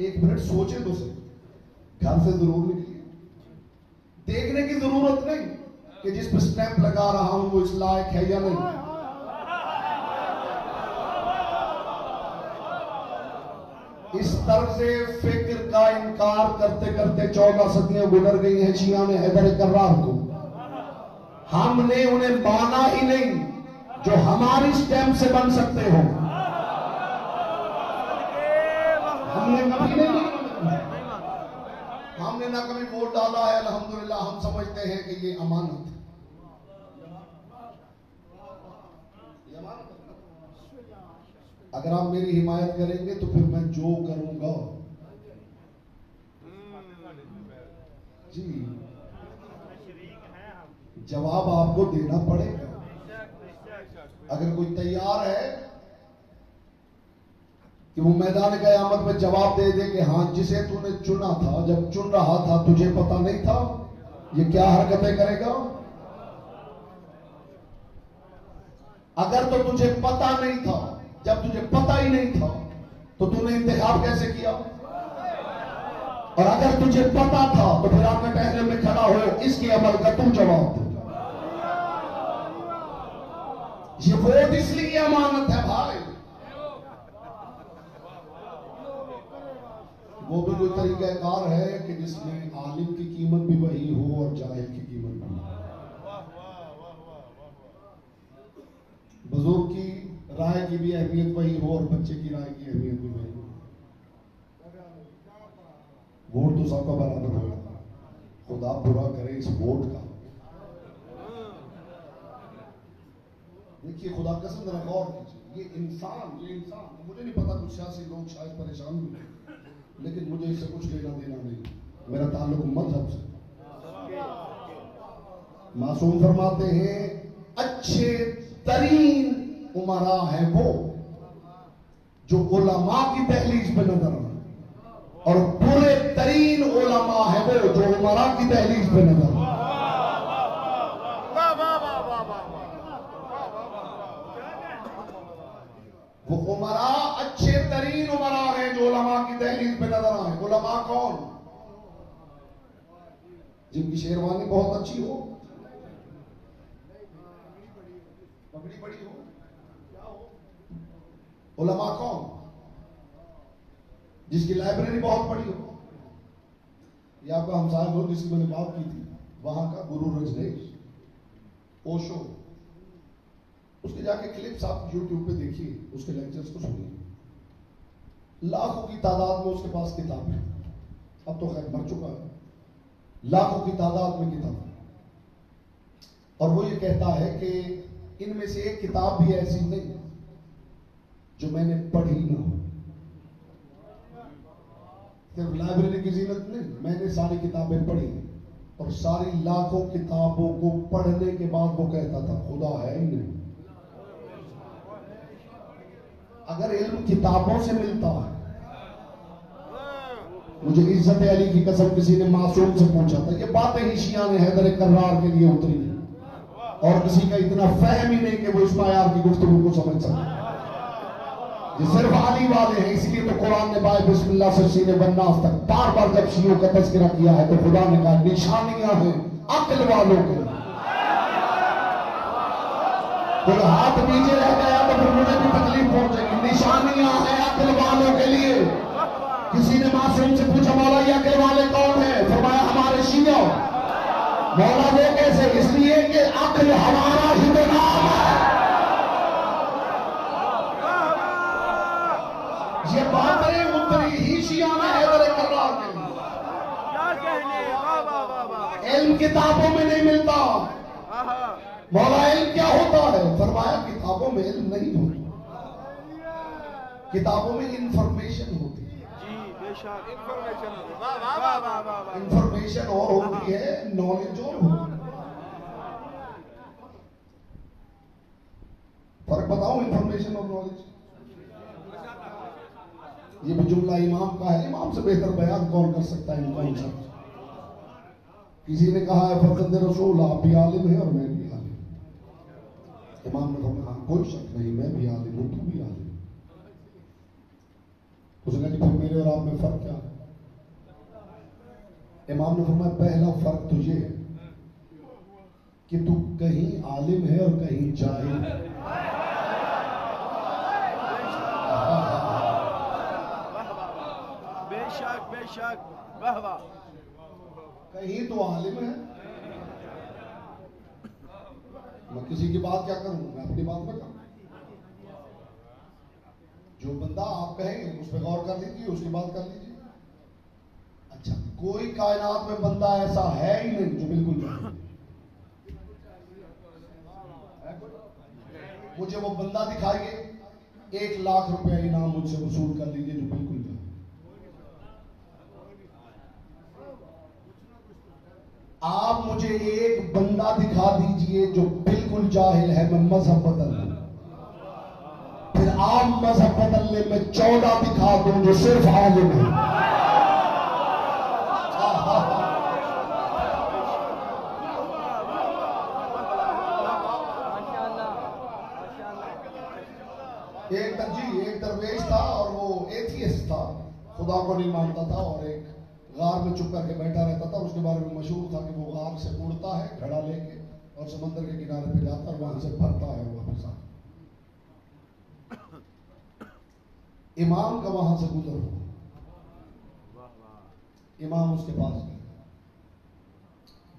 एक मिनट सोचे तो सही। घर से जरूर निकलिए, देखने की जरूरत नहीं कि जिस पर स्टैंप लगा रहा हूं वो इस लायक है या नहीं। इस तरह से फिक्र का इनकार करते करते 14 सदियां गुजर गई हैं। शिया ने हैदर कर्रार को, हमने उन्हें माना ही नहीं जो हमारी स्टैंप से बन सकते हो। हमने कभी नहीं, हमने ना कभी वोट डाला है। अल्हम्दुलिल्लाह हम समझते हैं कि ये अमानत है। अगर आप मेरी हिमायत करेंगे तो फिर मैं जो करूंगा, जी, जवाब आपको देना पड़ेगा। अगर कोई तैयार है कि वो मैदान क़यामत में जवाब दे दे कि हाँ, जिसे तूने चुना था, जब चुन रहा था तुझे पता नहीं था, ये क्या हरकतें करेगा? अगर तो तुझे पता नहीं था, जब तुझे पता ही नहीं था तो तूने इंतखाब कैसे किया? और अगर तुझे पता था तो फिर आपके पहले में खड़ा हो, इसके अमल का तू जवाब दे। ये वोट इसलिए अमानत है भाई। वो भी कोई तरीकाकार है कि जिसमें आलिम की कीमत भी वही हो और जाहिल की कीमत भी। बुजुर्ग की राय की भी अहमियत वही हो और बच्चे की राय की अहमियत भी वही हो। वोट तो सबका बराबर होगा। खुदा बुरा करे इस वोट का। देखिए, खुदा कसम जरा गौर कीजिए, ये इंसान मुझे नहीं पता, कुछ सियासी लोग शायद परेशान हुए, लेकिन मुझे इससे कुछ लेना देना नहीं। मेरा ताल्लुक मजहब से। मासूम फरमाते हैं, अच्छे तरीन उमरा है वो जो उलमा की दहलीज पे नजर आए, और बुरे तरीन उलमा है वो जो उमरा की दहलीज पे नजर आए। वो उमरा अच्छे तरीन उमरा हैं जो उलमा की दहलीज पे नजर आए। उलमा कौन? जिनकी शेरवानी बहुत अच्छी हो, पगड़ी बड़ी हो, क्या हो? उलमा कौन? जिसकी लाइब्रेरी बहुत बड़ी हो। ये आपका हमसाया हो जिसकी मैंने बात की थी, वहां का गुरु रजनीश ओशो, उसके जाके क्लिप्स आप YouTube पे देखिए, उसके लेक्चर्स को सुनिए। लाखों की तादाद में उसके पास किताब है, अब तो खैर मर चुका है, लाखों की तादाद में किताब है। और वो ये कहता है कि इनमें से एक किताब भी ऐसी नहीं जो मैंने पढ़ी ना हो। सिर्फ लाइब्रेरी की जीनत नहीं, मैंने सारी किताबें पढ़ी और सारी लाखों किताबों को पढ़ने के बाद वो कहता था खुदा है ही नहीं। अगर इल्म किताबों से मिलता है, मुझे इज्जत अली की कसम किसी ने मासूम से पूछा था, ये बातें ही शिया ने हैदर कर्रार के लिए उतरी और किसी का इतना फहम ही नहीं कि वो इस्माइल की गुफ्तगू को समझ सके। ये सिर्फ आली वाले हैं, इसलिए तो कुरान ने बाय बिस्मिल्लाह से सीने बन्नास तक बार बार जब शियों का तज़किरा किया है तो खुदा ने कहा निशानियां हैं अक्ल वालों के। कोई हाथ नीचे रह गया तो फिर मुझे भी तकलीफ पहुंचेगी। निशानियां हैं अक्ल वालों के लिए। किसी ने मासूम से पूछा मौला ये अक्ल वाले कौन है? फरमाया हमारे शिया। मौला वो कैसे? इसलिए कि अक्ल हमारा ही तो नाम है। ये बातें उतरी ही शिया में हैदर कर्रार के। क्या कहने, वाह वाह वाह वाह। इल्म किताबों में नहीं मिलता। मौला इल्म क्या होता है? फरमाया किताबों में इल्म नहीं होता, किताबों में इंफॉर्मेशन होती है। जी बेशक इंफॉर्मेशन, वाह वाह वाह वाह वाह। इंफॉर्मेशन और होती है, नॉलेज और होती है। फर्क बताऊं इंफॉर्मेशन और नॉलेज? ये भी जुमला इमाम का है, इमाम से बेहतर बयान कौन कर सकता है इन कॉन्सेप्ट। किसी ने कहा है फर्जंद रसूल आप भी आलिम है और मैं भी आलिम। इमाम ने फरमाया कोई शक नहीं, मैं भी आलिम हूं, तू भी आलिम। उसने कहा फिर मेरे और आप में फर्क क्या है? इमाम ने फरमाया पहला फर्क तो ये है कि तू कहीं आलिम है और कहीं जाहिल है। बेशक बेशक, वाह वाह। कहीं तो आलिम है। मैं किसी की बात क्या करूं, मैं अपनी बात में करूं। जो बंदा आप कहेंगे उस पर गौर कर लीजिए, उसकी बात कर लीजिए। अच्छा, कोई कायनात में बंदा ऐसा है ही नहीं जो बिल्कुल जाहिल। मुझे वो बंदा दिखाइए, 1 लाख रुपया इनाम मुझसे वसूल कर लीजिए जो बिल्कुल जाहिल। आप मुझे एक बंदा दिखा दीजिए जो बिल्कुल जाहिल है, मैं मजहब बदल दूं। फिर आप मजहब बदलने में 14 दिखा दूं जो सिर्फ आलिम है। एक दरवेश था और वो एथियस्ट था, खुदा को नहीं मानता था और एक गार में चुप करके बैठा रहता था। उसके बारे में मशहूर था कि वो गार से उड़ता है घड़ा लेके और समंदर के किनारे पे जाता है, वहां से भरता है वापस आता। इमाम का वहां से गुजर हुआ, इमाम उसके पास गया,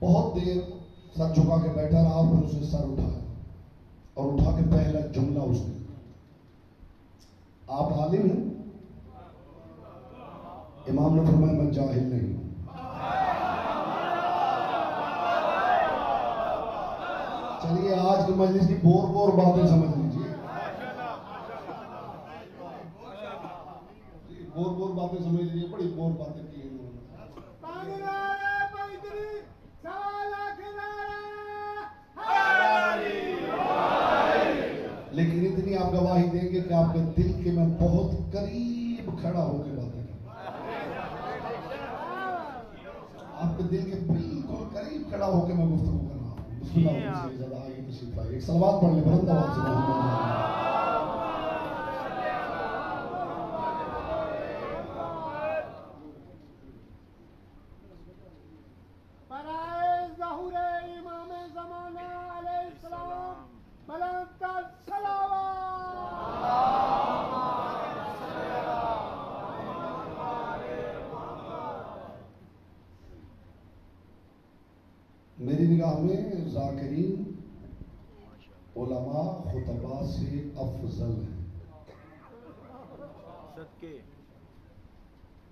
बहुत देर सर झुका के बैठा रहा, फिर उसने सर उठाया और उठा के पहला जुमला उसने, आप आलिम हैं? इमाम ने फरमाया मैं जाहिल नहीं हूं। चलिए आज की मजलिस की बोर बातें समझ लीजिए, बोर बातें समझ लीजिए, बड़ी बोर बातें की हैं लोगों ने। लेकिन इतनी आप गवाही देंगे कि आपके दिल के मैं बहुत करीब खड़ा होकर बातें करूं, आपके दिल के बिल्कुल करीब खड़ा होकर मैं गुफ्तगू कर रहा हूं। बिस्मिल्लाह, एक सलवात पढ़ ले बुलंद आवाज से। करीम उलमा खुतबा से अफजल है।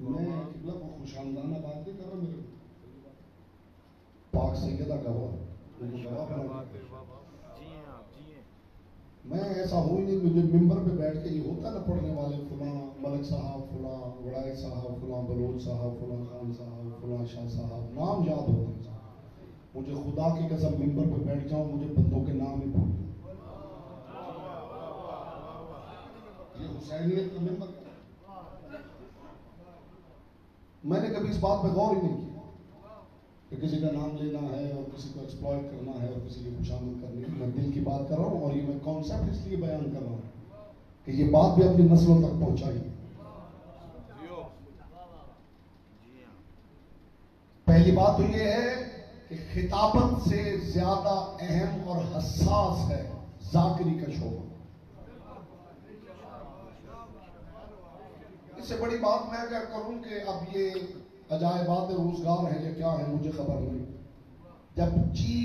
मैं किबला को खुशामदाना बात नहीं कर रहा, मेरे पाक सैयदा गवाह मैं ऐसा हो ही नहीं, मुझे मिंबर पे बैठ के ये होता ना पढ़ने वाले फुला मलिक साहब, फुला वड़ाई साहब, फुला बलोच साहब, फुला खान साहब, फुला शाह साहब, नाम याद होते हैं। मुझे खुदा की कसम मिंबर पे बैठ जाऊं, मुझे बंदों के नाम ही भूल। ये हुसैनियत का मिंबर। मैंने कभी इस बात पे गौर ही नहीं किया कि किसी का नाम लेना है और किसी को एक्सप्लॉइट करना है और किसी की खुशामद करनी है। मैं दिल की बात कर रहा हूँ और ये मैं कॉन्सेप्ट इसलिए बयान कर रहा हूँ कि ये बात भी अपनी नस्लों तक पहुंचाई। पहली बात तो ये है कि खिताबत से ज्यादा अहम और हसास है जाकिरी का शोबा। इससे बड़ी बात मैं क्या करूं कि अब ये अजायबात रोजगार है या क्या है मुझे खबर नहीं। जब जी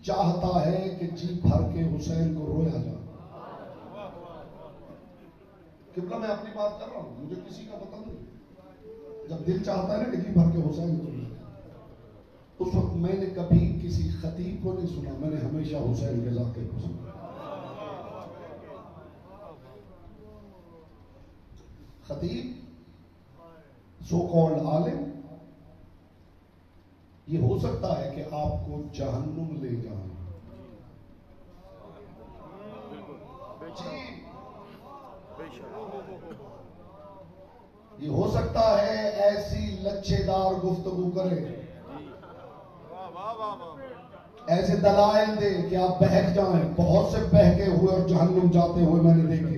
चाहता है कि जी भर के हुसैन को रोया जाए, किबला मैं अपनी बात कर रहा हूं, मुझे किसी का पता नहीं। जब दिल चाहता है ना कि जी भर के हुसैन को रोया, उस वक्त मैंने कभी किसी खतीब को नहीं सुना, मैंने हमेशा हुसैन के जाकिर को सुना। खतीब सो कॉल्ड आलिम, ये हो सकता है कि आपको जहन्नुम ले जाए। ये हो सकता है ऐसी लच्छेदार गुफ्तगू करे, ऐसे दलाइल दे कि आप बहक जाएं। बहुत से बहके हुए और जहन्नुम जाते हुए मैंने देखे,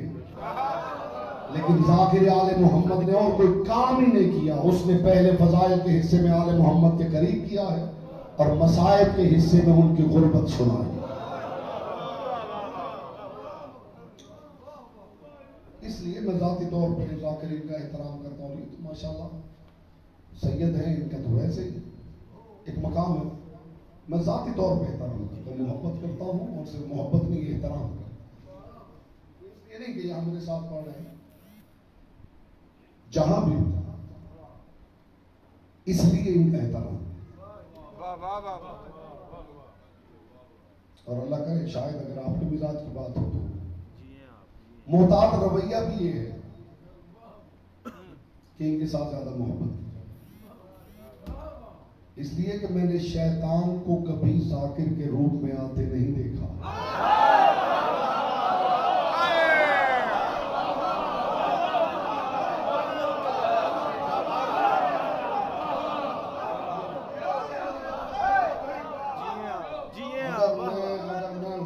लेकिन जाकिर आले मोहम्मद ने और कोई काम ही नहीं किया। उसने पहले फजाइल के हिस्से में आले मोहम्मद के करीब किया है और मसाइब के हिस्से में उनकी गुर्बत सुनाई। इसलिए मैं जाती तौर पर जाकिरीन का एहतराम करता हूँ। तो माशाल्लाह सैयद हैं, इनका तो वैसे ही एक मकाम है। मैं जाती तौर पर एहतराम करता हूँ, मोहब्बत करता हूँ और सिर्फ मोहब्बत नहीं एहतराम करता। ये नहीं कि यहाँ मेरे साथ पढ़ रहे हैं, जहां भी इसलिए इनका एहतराम। और अल्लाह करे शायद अगर आपके मिजाज की बात हो तो मोहतात रवैया भी ये है कि इनके साथ ज्यादा मोहब्बत, इसलिए कि मैंने शैतान को कभी जाकिर के रूप में आते नहीं देखा।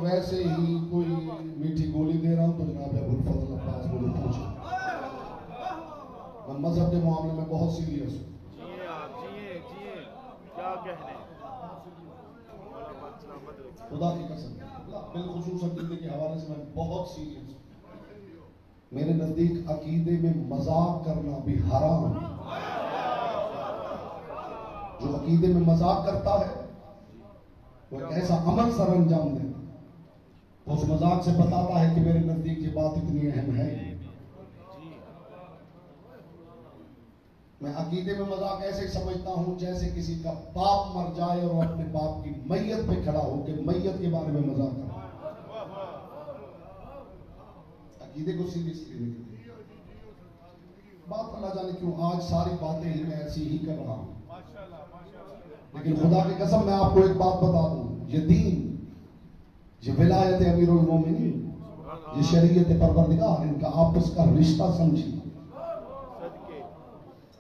वैसे ही कोई मीठी गोली दे रहा हूं तो जनाब अबुल फजल अब्बास मुझे पूछे। मैं मजहब के मामले में बहुत सीरियस हूँ। खुदा की कसम, बिलखुसूस अकीदे के हवाले से मैं बहुत सीरियस हूँ। मेरे नजदीक अकीदे में मजाक करना भी हराम है। जो अकीदे में मजाक करता है वो एक ऐसा अमल सर अंजाम दे, उस मजाक से बताता है कि मेरे नजदीक ये बात इतनी अहम है। मैं अकीदे में मजाक ऐसे समझता हूं जैसे किसी का बाप मर जाए और अपने बाप की मैयत पे खड़ा होकर मैयत के बारे में मजाक करे। अकीदे को सीरियसली नहीं लेते। बात अल्लाह जाने क्यों आज सारी बातें ही मैं ऐसी ही कर रहा हूं, लेकिन खुदा की कसम मैं आपको एक बात बता दूं, ये दीन, ये विलायत अमीरुल मोमिनीन, ये शरीयत परवरदिगार, इनका आपस का रिश्ता समझिए।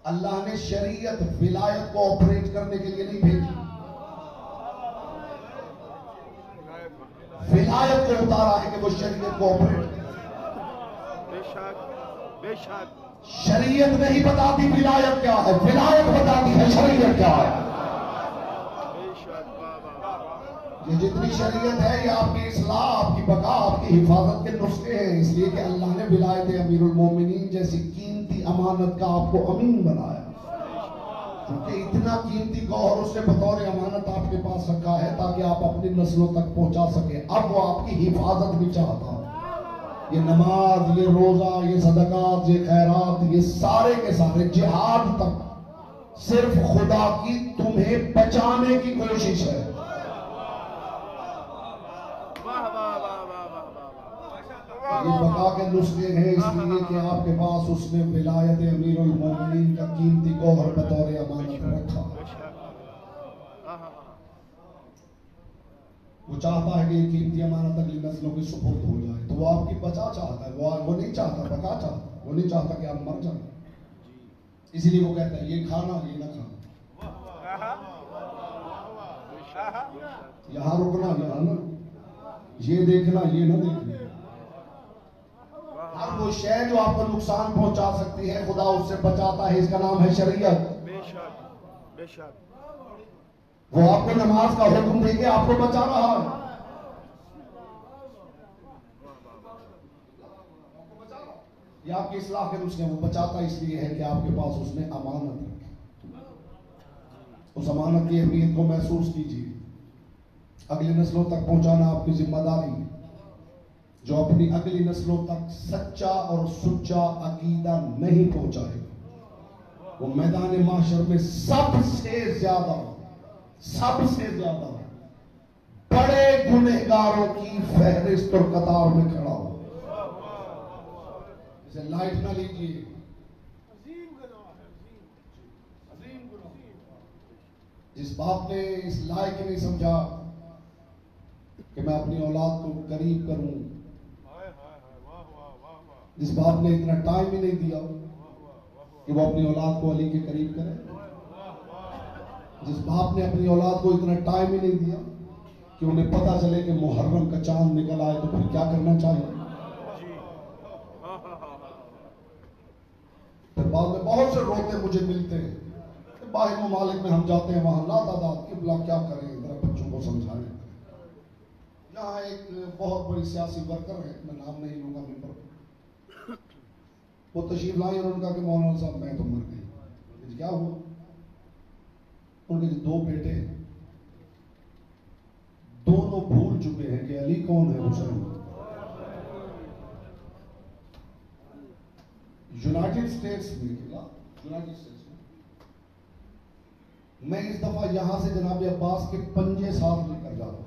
अल्लाह ने शरीयत विलायत को ऑपरेट करने के लिए नहीं भेजी, विलायत को उतारा है कि वो शरीयत को ऑपरेट करे। बेशक शरीयत नहीं बताती विलायत क्या है, विलायत बताती है शरीयत क्या है। ये जितनी शरीयत है ये आपकी इस्लाह, आपकी बका, आपकी हिफाजत के नुस्खे हैं, इसलिए कि अल्लाह ने विलायत अमीरुल मोमिनीन जैसी कीमती अमानत का आपको अमीन बनाया। क्योंकि इतना कीमती गौहर उसने बतौर अमानत आपके पास रखा है ताकि आप अपनी नस्लों तक पहुंचा सके। अब वो आपकी हिफाजत भी चाहता है। ये नमाज, ये रोजा, ये सदकात, ये खैरात, ये सारे के सारे जिहाद तक सिर्फ खुदा की तुम्हें बचाने की कोशिश है। ये बका के नुस्खे हैं इसलिए कि आपके पास उसने विलायत अमीरुल मोमिनीन का कीमती गौहर बतौर अमानत रखा। वो चाहता है कि ये कीमती अमानत अगली नस्लों की सुपुर्द हो जाए, तो वो आपकी बचा चाहता है। वो नहीं चाहता बका चाहता, वो नहीं चाहता कि आप मर जाए। इसीलिए वो कहता है ये खाना ये ना खाना, यहाँ रुकना यहाँ ना, ये देखना ये ना देखना। हर वो शय जो आपको नुकसान पहुंचा सकती है खुदा उससे बचाता है। इसका नाम है शरीयत। बेशक बेशक। वो आपको नमाज का हुक्म देके आपको बचा रहा है। ये आपकी इस्लाह के नुस्खे वो बचाता इसलिए है कि आपके पास उसने अमानत रखी। उस अमानत की अहमियत को महसूस कीजिए। अगली नस्लों तक पहुंचाना आपकी जिम्मेदारी है। जो अपनी अगली नस्लों तक सच्चा और सुच्चा अकीदा नहीं पहुंचाएगा वो मैदान माशर में सबसे ज्यादा बड़े गुनहगारों की फहरिस्त और कतार में खड़ा हो। इसे लाइट ना लीजिए। जिस बाप ने इस लायक नहीं समझा कि मैं अपनी औलाद को करीब करूं, जिस बाप ने इतना टाइम ही नहीं दिया कि वो अपनी औलाद को अली के करीब करे, जिस बाप ने अपनी औलाद को इतना टाइम ही नहीं दिया कि उन्हें पता चले कि मुहर्रम का चांद निकल आए तो फिर क्या करना चाहिए। फिर बाद में बहुत से रोते मुझे मिलते हैं, बाहर ममालिक में हम जाते हैं वहां लातादाद किबला क्या करें, जरा बच्चों को समझाएं। यहाँ एक बहुत बड़ी सियासी वर्कर है, मैं नाम नहीं लूंगा मेंबर, वो तशरीफ लाई और उनका कि मौलाना साहब मैं तो मर गई। क्या हुआ? उनके जो दो बेटे दोनों भूल चुके हैं कि अली कौन है। हुसैन यूनाइटेड स्टेट्स में मैं इस दफा यहां से जनाब अब्बास के पंजे साथ लेकर जा रहा हूं।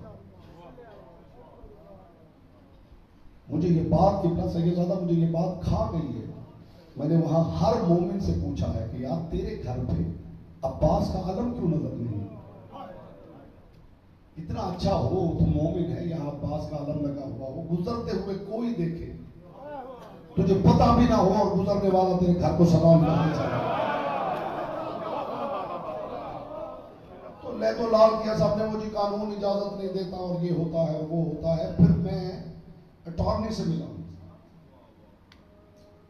मुझे ये बात किबला सैयदजादा मुझे ये बात खा गई है। मैंने वहां हर मोमिन से पूछा है कि यार तेरे घर पे अब्बास का अलम क्यों नजर नहीं? इतना अच्छा हो तुम मोमिन है, यहाँ अब्बास का अलम लगा हुआ हो, गुजरते हुए कोई देखे, तुझे पता भी ना हो और गुजरने वाला तेरे घर को सलाम करने चला। तो ले तो लाल किया साहब ने, वो जी कानून इजाजत नहीं देता और ये होता है वो होता है। फिर मैं अटॉर्नी से मिला,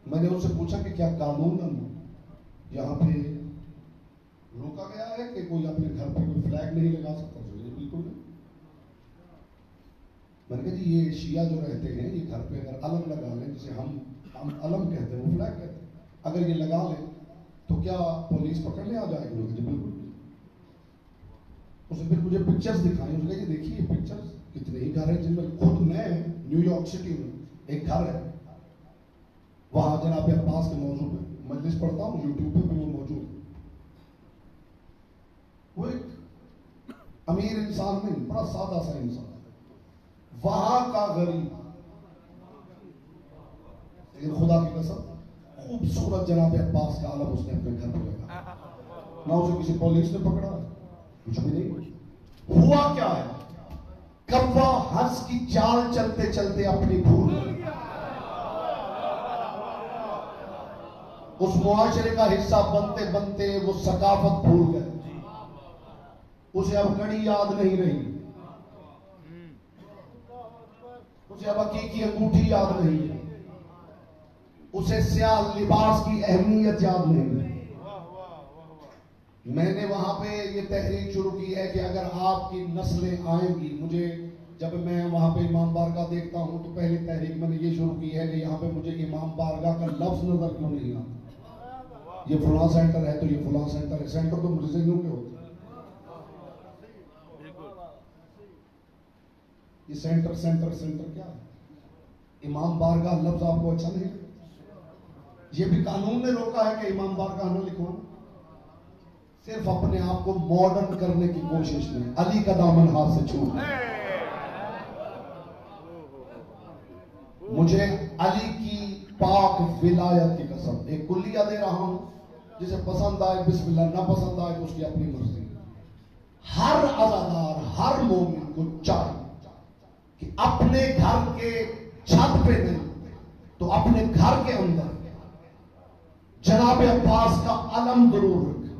मैंने उनसे पूछा कि क्या कानूनन यहाँ पे रोका गया है कि कोई अपने घर पे कोई फ्लैग नहीं लगा सकता? बिल्कुल नहीं। मैंने कहा जी ये शिया जो रहते हैं ये घर पे अगर अलम लगा लें, जिसे हम अलम कहते हैं वो फ्लैग कहते हैं, अगर ये लगा लें तो क्या पुलिस पकड़ने आ जाएगी? जी बिल्कुल। उसने फिर मुझे पिक्चर्स दिखाई, उसने कहा देखिए पिक्चर्स, कितने ही घर है जिनमें खुद मैं न्यूयॉर्क सिटी में एक घर है वहां जनाब अब्बास के मौजूद है, मजलिस पढ़ता हूँ यूट्यूब पे भी वो मौजूद है। वो एक अमीर इंसान नहीं, बड़ा सादा सा इंसान, वहां का गरीब, लेकिन खुदा की कसम खूबसूरत जनाब अब्बास का आलम उसने अपने घर पर लगा। ना उसे किसी पुलिस ने पकड़ा, कुछ भी नहीं हुआ। क्या है, कव्वा हंस की चाल चलते चलते अपनी भूल गई। उस मुआशरे का हिस्सा बनते बनते वो सकाफत भूल गए, उसे अब कड़ी याद नहीं रही, उसे अब हकीकी अंगूठी याद नहीं है, उसे स्याह लिबास की अहमियत याद नहीं है। मैंने वहां पे ये तहरीक शुरू की है कि अगर आपकी नस्लें आएंगी, मुझे जब मैं वहां पे इमाम बारगाह देखता हूं तो पहली तहरीक मैंने ये शुरू की है कि यहाँ पे मुझे इमाम बारगाह का लफ्ज नजर क्यों नहीं आता। ये फुला सेंटर है तो ये फुला सेंटर है। सेंटर तो मुर्जियों के होते हैं। ये सेंटर सेंटर सेंटर क्या है? इमाम बारगाह लफ्ज आपको अच्छा नहीं? ये भी कानून ने रोका है कि इमाम बारगाह न लिखो। सिर्फ अपने आप को मॉडर्न करने की कोशिश में अली का दामन हाथ से छूट। मुझे अली की पाक विलायत की कसम, एक कुल्लिया दे रहा हूं, जिसे पसंद आए बिस्मिल्लाह, ना पसंद आए तो उसकी अपनी मर्जी। हर अज़ादार, हर मोमिन को चाहिए कि अपने घर के छत पे नहीं तो अपने घर के अंदर जनाब अब्बास का अलम जरूर रखे।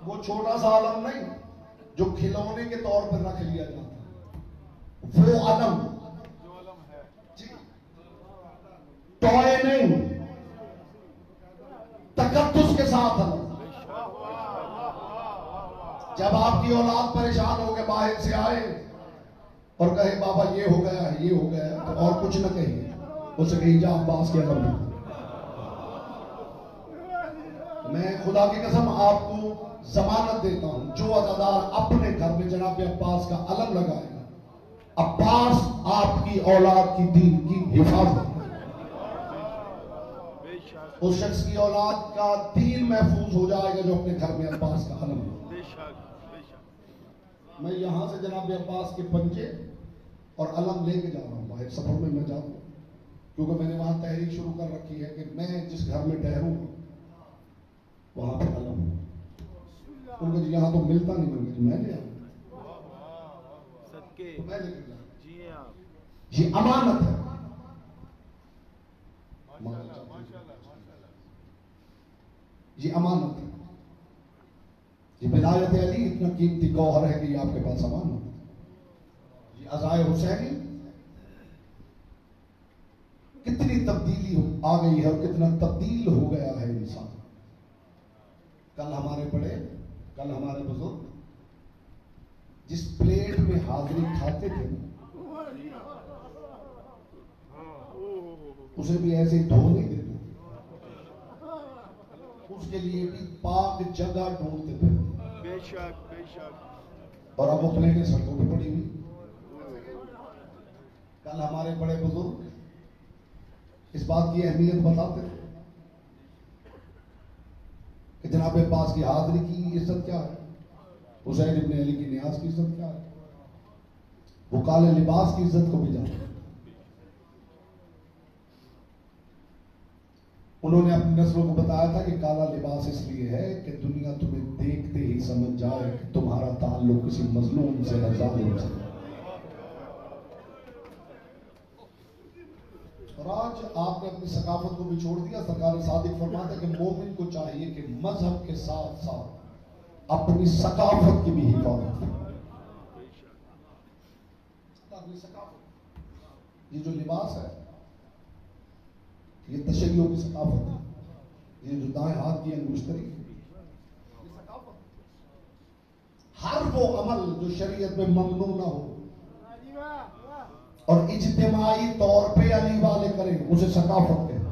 वो छोटा सा अलम नहीं जो खिलौने के तौर पर रख लिया जाता, वो अलम टॉय नहीं, तकद्दुस के साथ अलम। जब आपकी औलाद परेशान हो के बाहर से आए और कहे बाबा ये हो गया है, ये हो गया है, तो और कुछ न कहिए, उसे कही जा अब्बास के अलम में। मैं खुदा की कसम आपको जमानत देता हूं, जो अज़ादार अपने घर में जनाब अब्बास का अलम लगाएगा, अब्बास आपकी औलाद की दीन की हिफाजत, उस शख्स की औलाद का दीन महफूज हो जाएगा जो अपने घर में अब्बास का अलम है। मैं यहां से जनाब अब्बास के पंजे और अलम लेके जा रहा हूं बाहर, सफर में मैं जाऊँ, क्योंकि मैंने वहां तहरीक शुरू कर रखी है कि मैं जिस घर में ठहरूंगा वहां पर अलम हो। उनको यहां तो मिलता नहीं, मैं ले आऊं, तो मैं लेकर जाऊं। ये अमानत है। ये अमानत है। ये विलायत अली इतना कीमती गौहर है कि ये आपके पास अमानत है। ये अज़ाए हुसैनी कितनी तब्दीली आ गई है और कितना तब्दील हो गया है इंसान। कल हमारे बुजुर्ग जिस प्लेट में हाजिरी खाते थे उसे भी ऐसे धो नहीं देते, उसके लिए भी पाक जगह ढूंढते थे। बेशक। और अब वो प्लेटें सड़कों पे पड़ी हुई। कल हमारे बड़े बुजुर्ग इस बात की अहमियत बताते थे कि जनाब अब्बास की हाजिरी की इज्जत क्या है, हुसैन इब्न अली की नियाज की इज्जत क्या है। वो काले लिबास की इज्जत को भी जानते। उन्होंने अपनी नस्लों को बताया था कि काला लिबास इसलिए है कि दुनिया तुम्हें देखते ही समझ जाए कि तुम्हारा ताल्लुक किसी मजलूम से है, जालिम से। और आज आपने अपनी सकाफत को भी छोड़ दिया। सरकार सादिक फरमाते कि मोमिन को चाहिए कि मजहब के साथ साथ अपनी सकाफत की भी हिफाजत करे। अपनी सकाफत, ये जो लिबास है ये तशय्यो की सकाफत है। ये जो दाएं हाथ की अंगुश्तरी, ये सकाफत। हर वो अमल जो शरीयत में ममनू ना हो और इज्तिमाई तौर पे अली वाले करें, उसे सकाफत कहते हैं।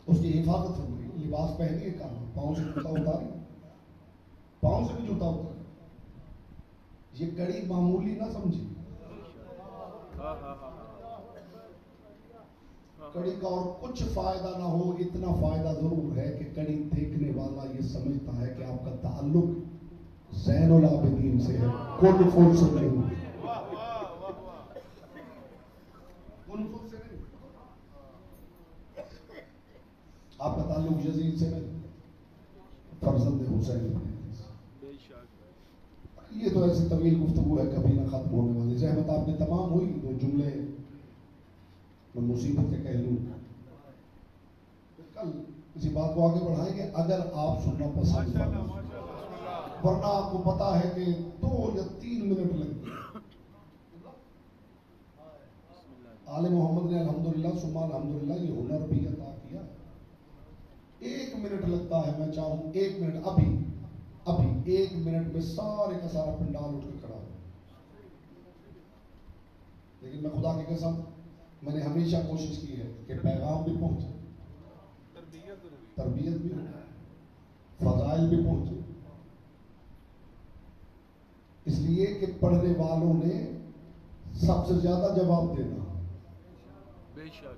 उसकी हिफाजत हो गई। लिबास पहनिए, काम पाँव से जूता उतारे, पाँव से भी जूता उतारे। ये कड़ी मामूली ना समझी। कड़ी का और कुछ फायदा ना हो, इतना फायदा जरूर है कि कड़ी देखने वाला ये समझता है कि आपका ताल्लुक ज़ैनुल आबिदीन से है, कुल फुल से नहीं। आपका ताल्लुक यजीद से नहीं, फर्जंद हुसैन। ये तो ऐसी तवील गुफ्तगू है, कभी ना खत्म होने वाली। ज़हमत आपने तमाम हुई, दो जुमले मैं मुसीबत के कह लूँ। कल किसी बात को आगे बढ़ाएंगे अगर आप सुनना पसंद करें, वरना आपको पता है कि 2 या 3 मिनट लगते। आले मोहम्मद ने अल्हम्दुलिल्लाह सुम्मा अल्हम्दुलिल्लाह ये हुनर भी अता किया। 1 मिनट लगता है, मैं चाहूँ 1 मिनट अभी 1 मिनट में सारे का सारा पंडाल उठ के खड़ा हो। लेकिन मैं खुदा की कसम मैंने हमेशा कोशिश की है कि पैगाम भी पहुंचे, तरबियत भी हो, फजाइल भी पहुंचे, इसलिए कि पढ़ने वालों ने सबसे ज्यादा जवाब देना बेशक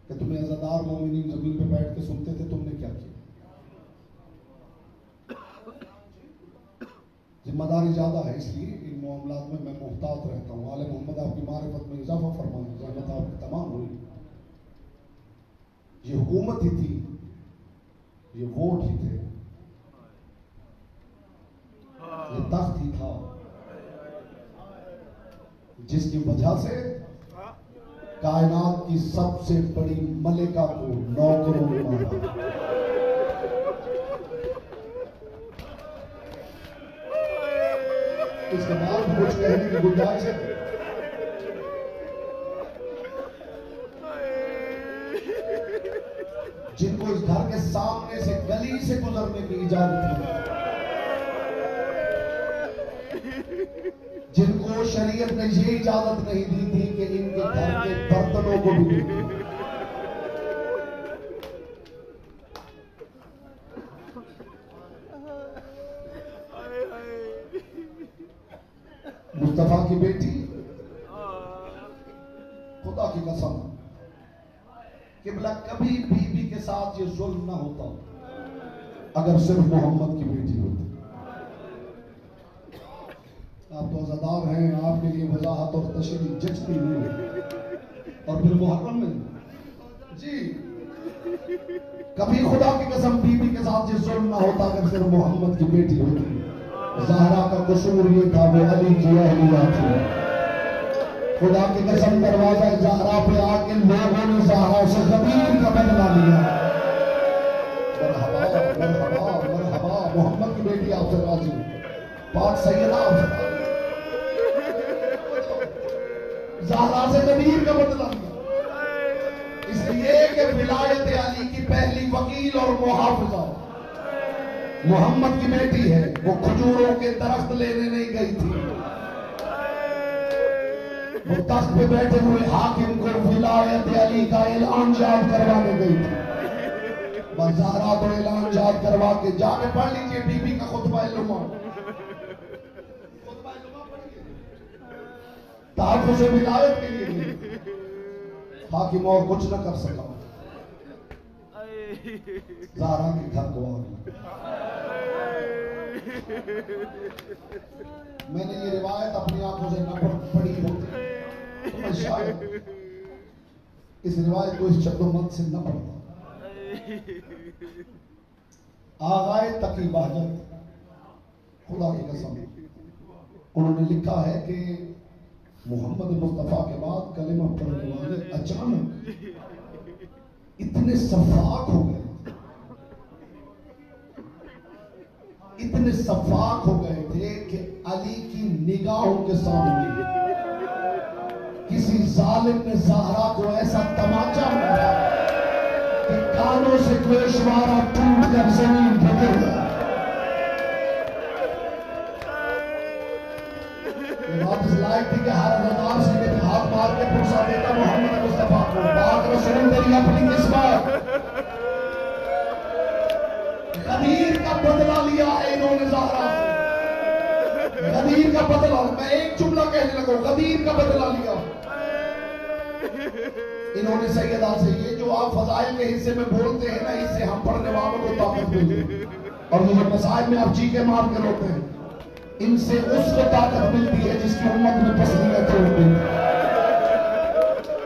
कि तुम्हें अज़ादार मोमिनीन जमीन पे बैठ के सुनते थे, तुमने क्या किया। जिम्मेदारी ज्यादा है, इसलिए इन मामलात में मैं मुहतात रहता हूँ। आले मोहम्मद आपकी मारिफत में इजाफा फरमाए, रहमत आपकी तमाम हुई। ये हुकूमत ही थी, ये वोट ही थे, ये तख्त ही था, जिसकी वजह से कायनात की सबसे बड़ी मलिका को 9 करोड़ मारा। इसके बाद कुछ कहने की गुंजाइश है? जिनको इस घर के सामने से गली से गुजरने की इजाजत है, जिनको शरीयत ने ये इजाजत नहीं दी थी कि इनके घर के बर्तनों को भी देखें। मुस्तफा की बेटी, खुदा की कसम, किबला कभी बीबी के साथ ये जुल्म ना होता अगर सिर्फ मोहम्मद की बेटी होती। आप तो अज़ादार हैं, आपके लिए वजाहत और तशरीह जचती नहीं है। और फिर मुहर्रम में जी, कभी खुदा की कसम बीबी के साथ ये जुल्म ना होता अगर सिर्फ मोहम्मद की बेटी होती। ज़हरा का कसूर ये था, वो अली की अहलिया थी। खुदा की कसम दरवाजा ज़हरा पे आके लोगों ने ज़हरा से ज़मीन का बदला लिया। मरहबा मरहबा मरहबा, मोहम्मद की बेटी आपसे राजी, पाक सैयदा आपसे राजी। ज़हरा से ज़मीन का बदला लिया, इसलिए कि विलायत अली की पहली वकील और मुहाफिजा मोहम्मद की बेटी है। वो खजूरों के दरख्त लेने नहीं गई थी, वो तख्त पे बैठे हुए हाकिम को विलायत अली का ऐलान याद करवाने गई थी। बस ज़हरा तो ऐलान याद करवा के जाके पढ़ लीजिए बीबी का खुतबा लुमा, ताक़ुज़ विलायत के लिए हाकिम और कुछ न कर सका, ज़हरा के घर को आ गई। मैंने ये रिवायत अपनी आंखों से न पढ़ी होती तो मैं शायद इस रिवायत को इस शब्दों से न पढ़ता। आगाए तकी बहजत, खुदा की कसम, उन्होंने लिखा है कि मोहम्मद मुस्तफा के बाद कलिमा पढ़ने वाले अचानक इतने सफाक हो गए, इतने सफाक हो गए थे कि अली की निगाहों के सामने किसी जालिम ने ज़हरा को ऐसा तमाचा मारा कि कानों से गोशवारा टूट कर जमीन पर गिर गया। ये बात इस लायक थी कि हर अज़ादार से मेरे हाथ मार के पुरसा देता मोहम्मद मुस्तफा को, पाक रसूल तेरी अपनी किस्मत। गदीर का बदला लिया है इन्होंने ज़हरा से, गदीर का बदला। मैं एक जुमला कहने लगा, गदीर का बदला लिया इन्होंने सैयदा से। ये जो आप फजाइल के हिस्से में बोलते हैं ना, इससे हम पढ़ने वालों को ताकत मिलती है। और ये जो मसाइल में आप चीखे मार के रोते हैं, इनसे उसको ताकत मिलती है जिसकी उम्मत में पसलियां तोड़ दी।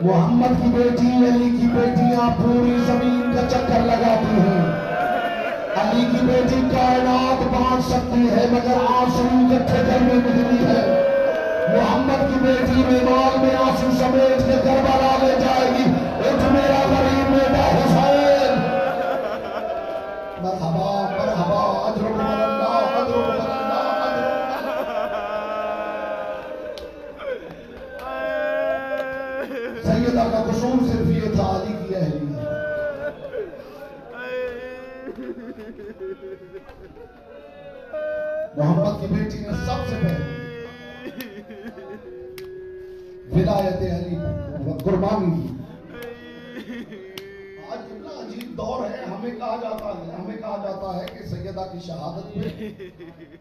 मोहम्मद की बेटी, अली की बेटियां पूरी जमीन का चक्कर लगाती हैं। अली की बेटी कायनात बांट सकती है मगर आंसू इकट्ठे करने निकली है। मोहम्मद की बेटी मेमाल में आंसू समेट के करबला ले जाएगी। उठ मेरा गरीब बेटा हुसैन। मरहबा मरहबा, अजरुक मरल्ला, अजरुक मरल्ला, अजरुक। सैयदा का कसूर सिर्फ ये था, अली की अहलिया। मोहम्मद की बेटी ने सबसे पहले विलायत अली कुर्बानी दी। आज कितना अजीब दौर है। हमें कहा जाता है कि सैयदा की शहादत पे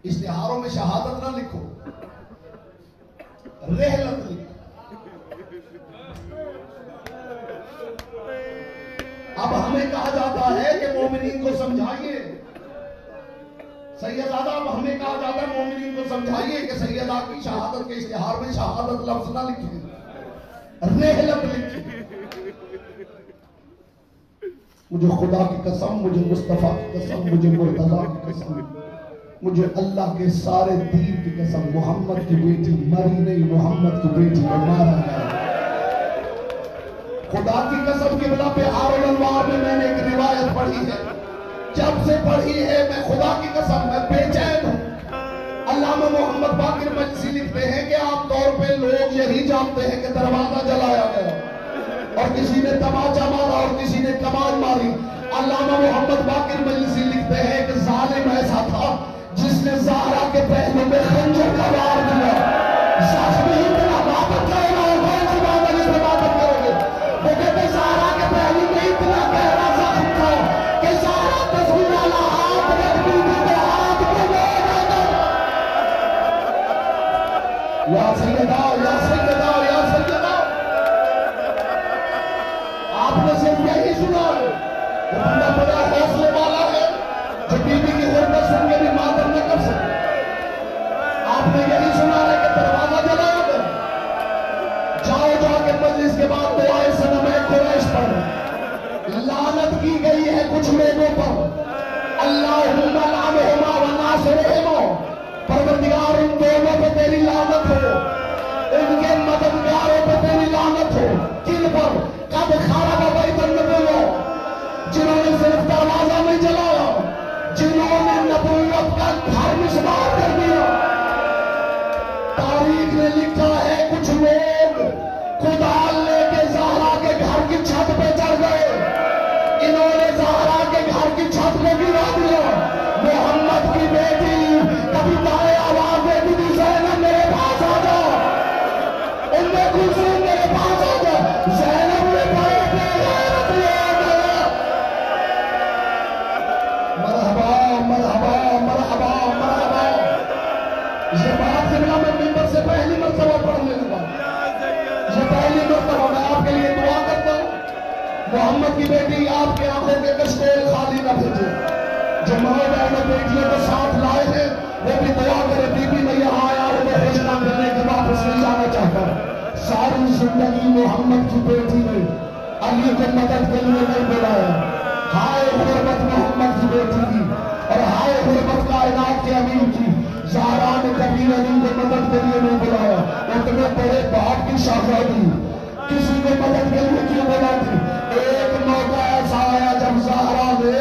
इश्तिहारों में शहादत ना लिखो, रहलत लिखो। अब हमें कहा जाता है कि मोमिनीन को समझाइए, सैयदादा, अब हमें कहा जाता है मोमिनीन को समझाइए कि सैयदा की शहादत के इश्तिहार में शहादत लफ्ज ना लिखिए, रहलत लिखिए। मुझे खुदा की कसम, मुझे मुस्तफा की कसम, मुझे मुर्तजा की कसम, मुझे अल्लाह के सारे दीन की कसम, मोहम्मद की बेटी मरी नहीं, मोहम्मद की बेटी को मारा गया। खुदा की कसम के बिना पे आरुल अनवार में मैंने एक रिवायत पढ़ी है, जब से पढ़ी है मैं खुदा की कसम मैं बेचैन हूं। अल्लामा मोहम्मद बाकिर मजसी लिखते हैं कि आमतौर पे लोग यही जानते हैं कि दरवाजा जलाया गया और किसी ने तमाचा मारा और किसी ने कमान मारी। अल्लामा मोहम्मद बाकिर मजसी लिखते हैं कि जालिम ऐसा था जिसने ज़हरा के पहलू में खंजर का वार दिया। ज़ख्मी इतना बात करेगा और कौन सी बात है जिसमें बात करोगे? वो कहते ज़हरा के पहलू में इतना गहरा जख्म था कि ज़हरा तस्वीर वाला हाथ रखती थी तो हाथ को मोड़ देता। या सैयदा, या सैयदा, या सैयदा, आपने सिर्फ यही सुना है। वो बंदा बड़ा हौसले वाला है जो बीबी की गुर्बत सुन के भी मातम न कर सके। आपने यही सुना है कि दरवाजा जलाया गया। जाओ जाके मजलिस के बाद दुआए सनम कुरैश पर लानत की गई है कुछ लोगों पर। अल्लाहुम्मा लानहुमा व नासिरहुमा, परवरदिगार उन दोनों पे तेरी लानत हो, उनके मददगारों पे तेरी लानत हो। किन पर? कब खराब बैतन नबुव्वा, जिन्होंने सिर्फ दरवाजा नहीं जलाया, जिन्होंने नबुव्वत का घर मिसमार कर दिया। तारीख ने लिखा है कुछ लोग कुदाल लेके ज़हरा के घर की छत पे चढ़ गए, इन्होंने ज़हरा के घर की छत को गिरा दिया। मोहम्मद की बेटी कविताएं आवाज देती थी, ज़ैनब मेरे पास आ जा, उम्मे कुलसूम मेरे पास आ जा। ज़ैनब ने मरहबा मरहबा मरहबा मरहबा। ये बात सिमला में मिंबर से पहली मर्तबा पढ़ने लगा, ये पहली मर्तबा मैं आपके लिए दुआ करता हूँ। मोहम्मद की बेटी आपके आंखों के कशकोल खाली न भेजे। जो माँ बहनों बेटियों को साथ लाए हैं वो भी दुआ करे, बीबी मैं यहाँ आया हूँ मैं घोषणा करने के वापस नहीं जाना चाहता। सारी जिंदगी मोहम्मद की बेटी ने अली को मदद के लिए नहीं बुलाया। हाय गुरबत मोहम्मद की बेटी की और हाय गुरबत कायनात के अमीर की। ज़हरा ने कभी अली को मदद के लिए नहीं बुलाया। उतने बड़े बाप की शहजादी किसी को मदद के लिए क्यों बुलाती? एक मौका ऐसा आया जब ज़हरा ने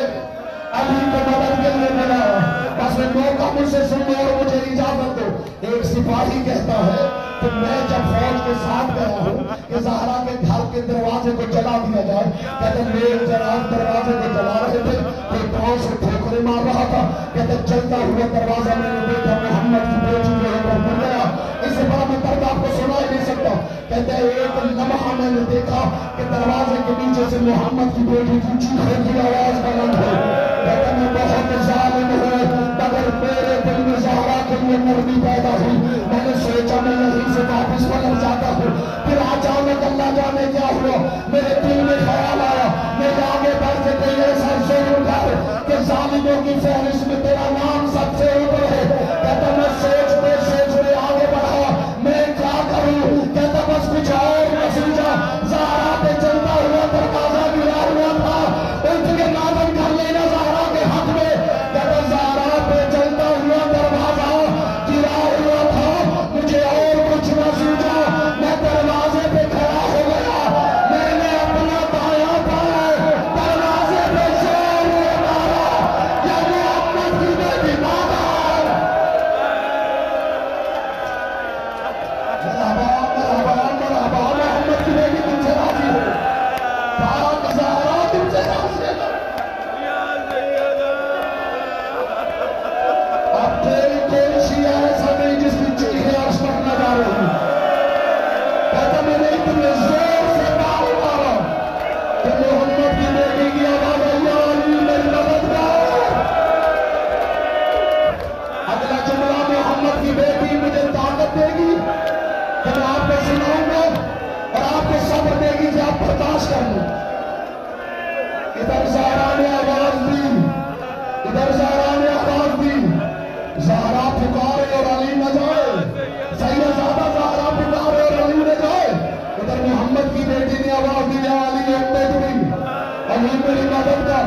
अली को मदद के लिए बुलाया। बस मौका मुझसे सुन लो और मुझे इजाजत दो। एक सिपाही कहता है कि मैं जब फौज के साथ गया हूँ कि ज़हरा के घर के दरवाजे को जला दिया जाए। कहते लोग जनाब दरवाजे को जला रहे थे, कोई पांव से ठोकरे मार रहा था। कहते जलता हुआ दरवाजा मैंने देखा, मोहम्मद की बेटी के ऊपर गिर गया। इससे बड़ा मैं दर्द आपको सुना ही नहीं सकता। कहते एक लम्हा मैंने देखा कि दरवाजे के नीचे से मोहम्मद की बेटी की चीखों की आवाज बुलंद हुई। कहते मैं बहुत जालिम हूँ मगर मेरे दिल में ज़हरा के लिए नरमी पैदा हुई। मैंने सोचा मैं यहीं से वापस पलट जाता हूँ। फिर अचानक अल्लाह जाने क्या हुआ, मेरे दिल में ख्याल आया मेरे आगे बढ़ के कोई ऐसा जोर उठा कि जालिमों की फहरिस्त में तेरा नाम सबसे ऊपर है। कहता मैं सोचते आगे बढ़ा, मैं क्या करूं? कहता बस कुछ और न सूझा। ज़हरा पे चलता हुआ दरवाजा गिरा हुआ था, उनके नादन कर लेना ज़हरा के हक में। कहता ज़हरा पे चलता हुआ दरवाजा गिरा हुआ था, मुझे और कुछ न सूझा। मैं दरवाजे पे खड़ा हो गया, मैंने अपना दाया पैर दरवाजे पे जोर मारा, या मोहम्मद की बेटी मारा। इधर ज़हरा ने आवाज दी, इधर ज़हरा ने आवाज दी, ज़हरा पुकारे और अली न जाए, सैयदादा ज़हरा पुकारे और अली न जाए। उधर मोहम्मद की बेटी ने आवाज दी, या अली उम्मे जुड़ी, अली मेरी मदद कर।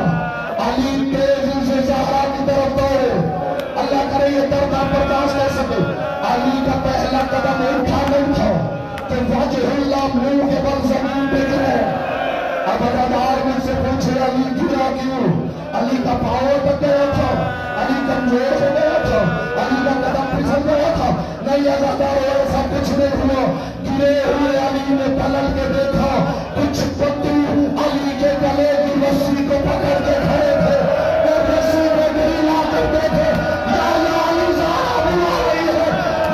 अली तेजी से ज़हरा की तरफ दौड़े, अल्लाह करे ये दर्द आप बर्दाश्त कर सके। अली का पहला कदम उठा नहीं था कि वजहुल्लाह मुंह के बल जमीन पे गिरे। अब अदादार मुझसे पूछे अली गिरा क्यों? अली का पाँव तक गया था, अली कमजोर हो गया था, अली का कदम फिसल गया था। नहीं अदादार ऐसा कुछ नहीं हुआ। गिरे हुए अली ने पलट के देखा, कुछ बंदू अली के गले की रस्सी को पकड़ के खड़े थे। वो रस्सी को गिरी ला कर देखे, अली ज़हरा बुला रही है,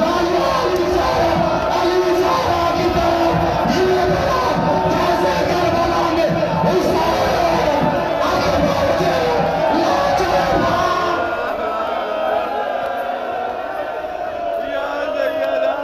अली ज़हरा, अली ज़हरा की तरफ ये बड़ा जैसे करबला में हुसैन आगे बढ़ते लाजवाब। या सैयदा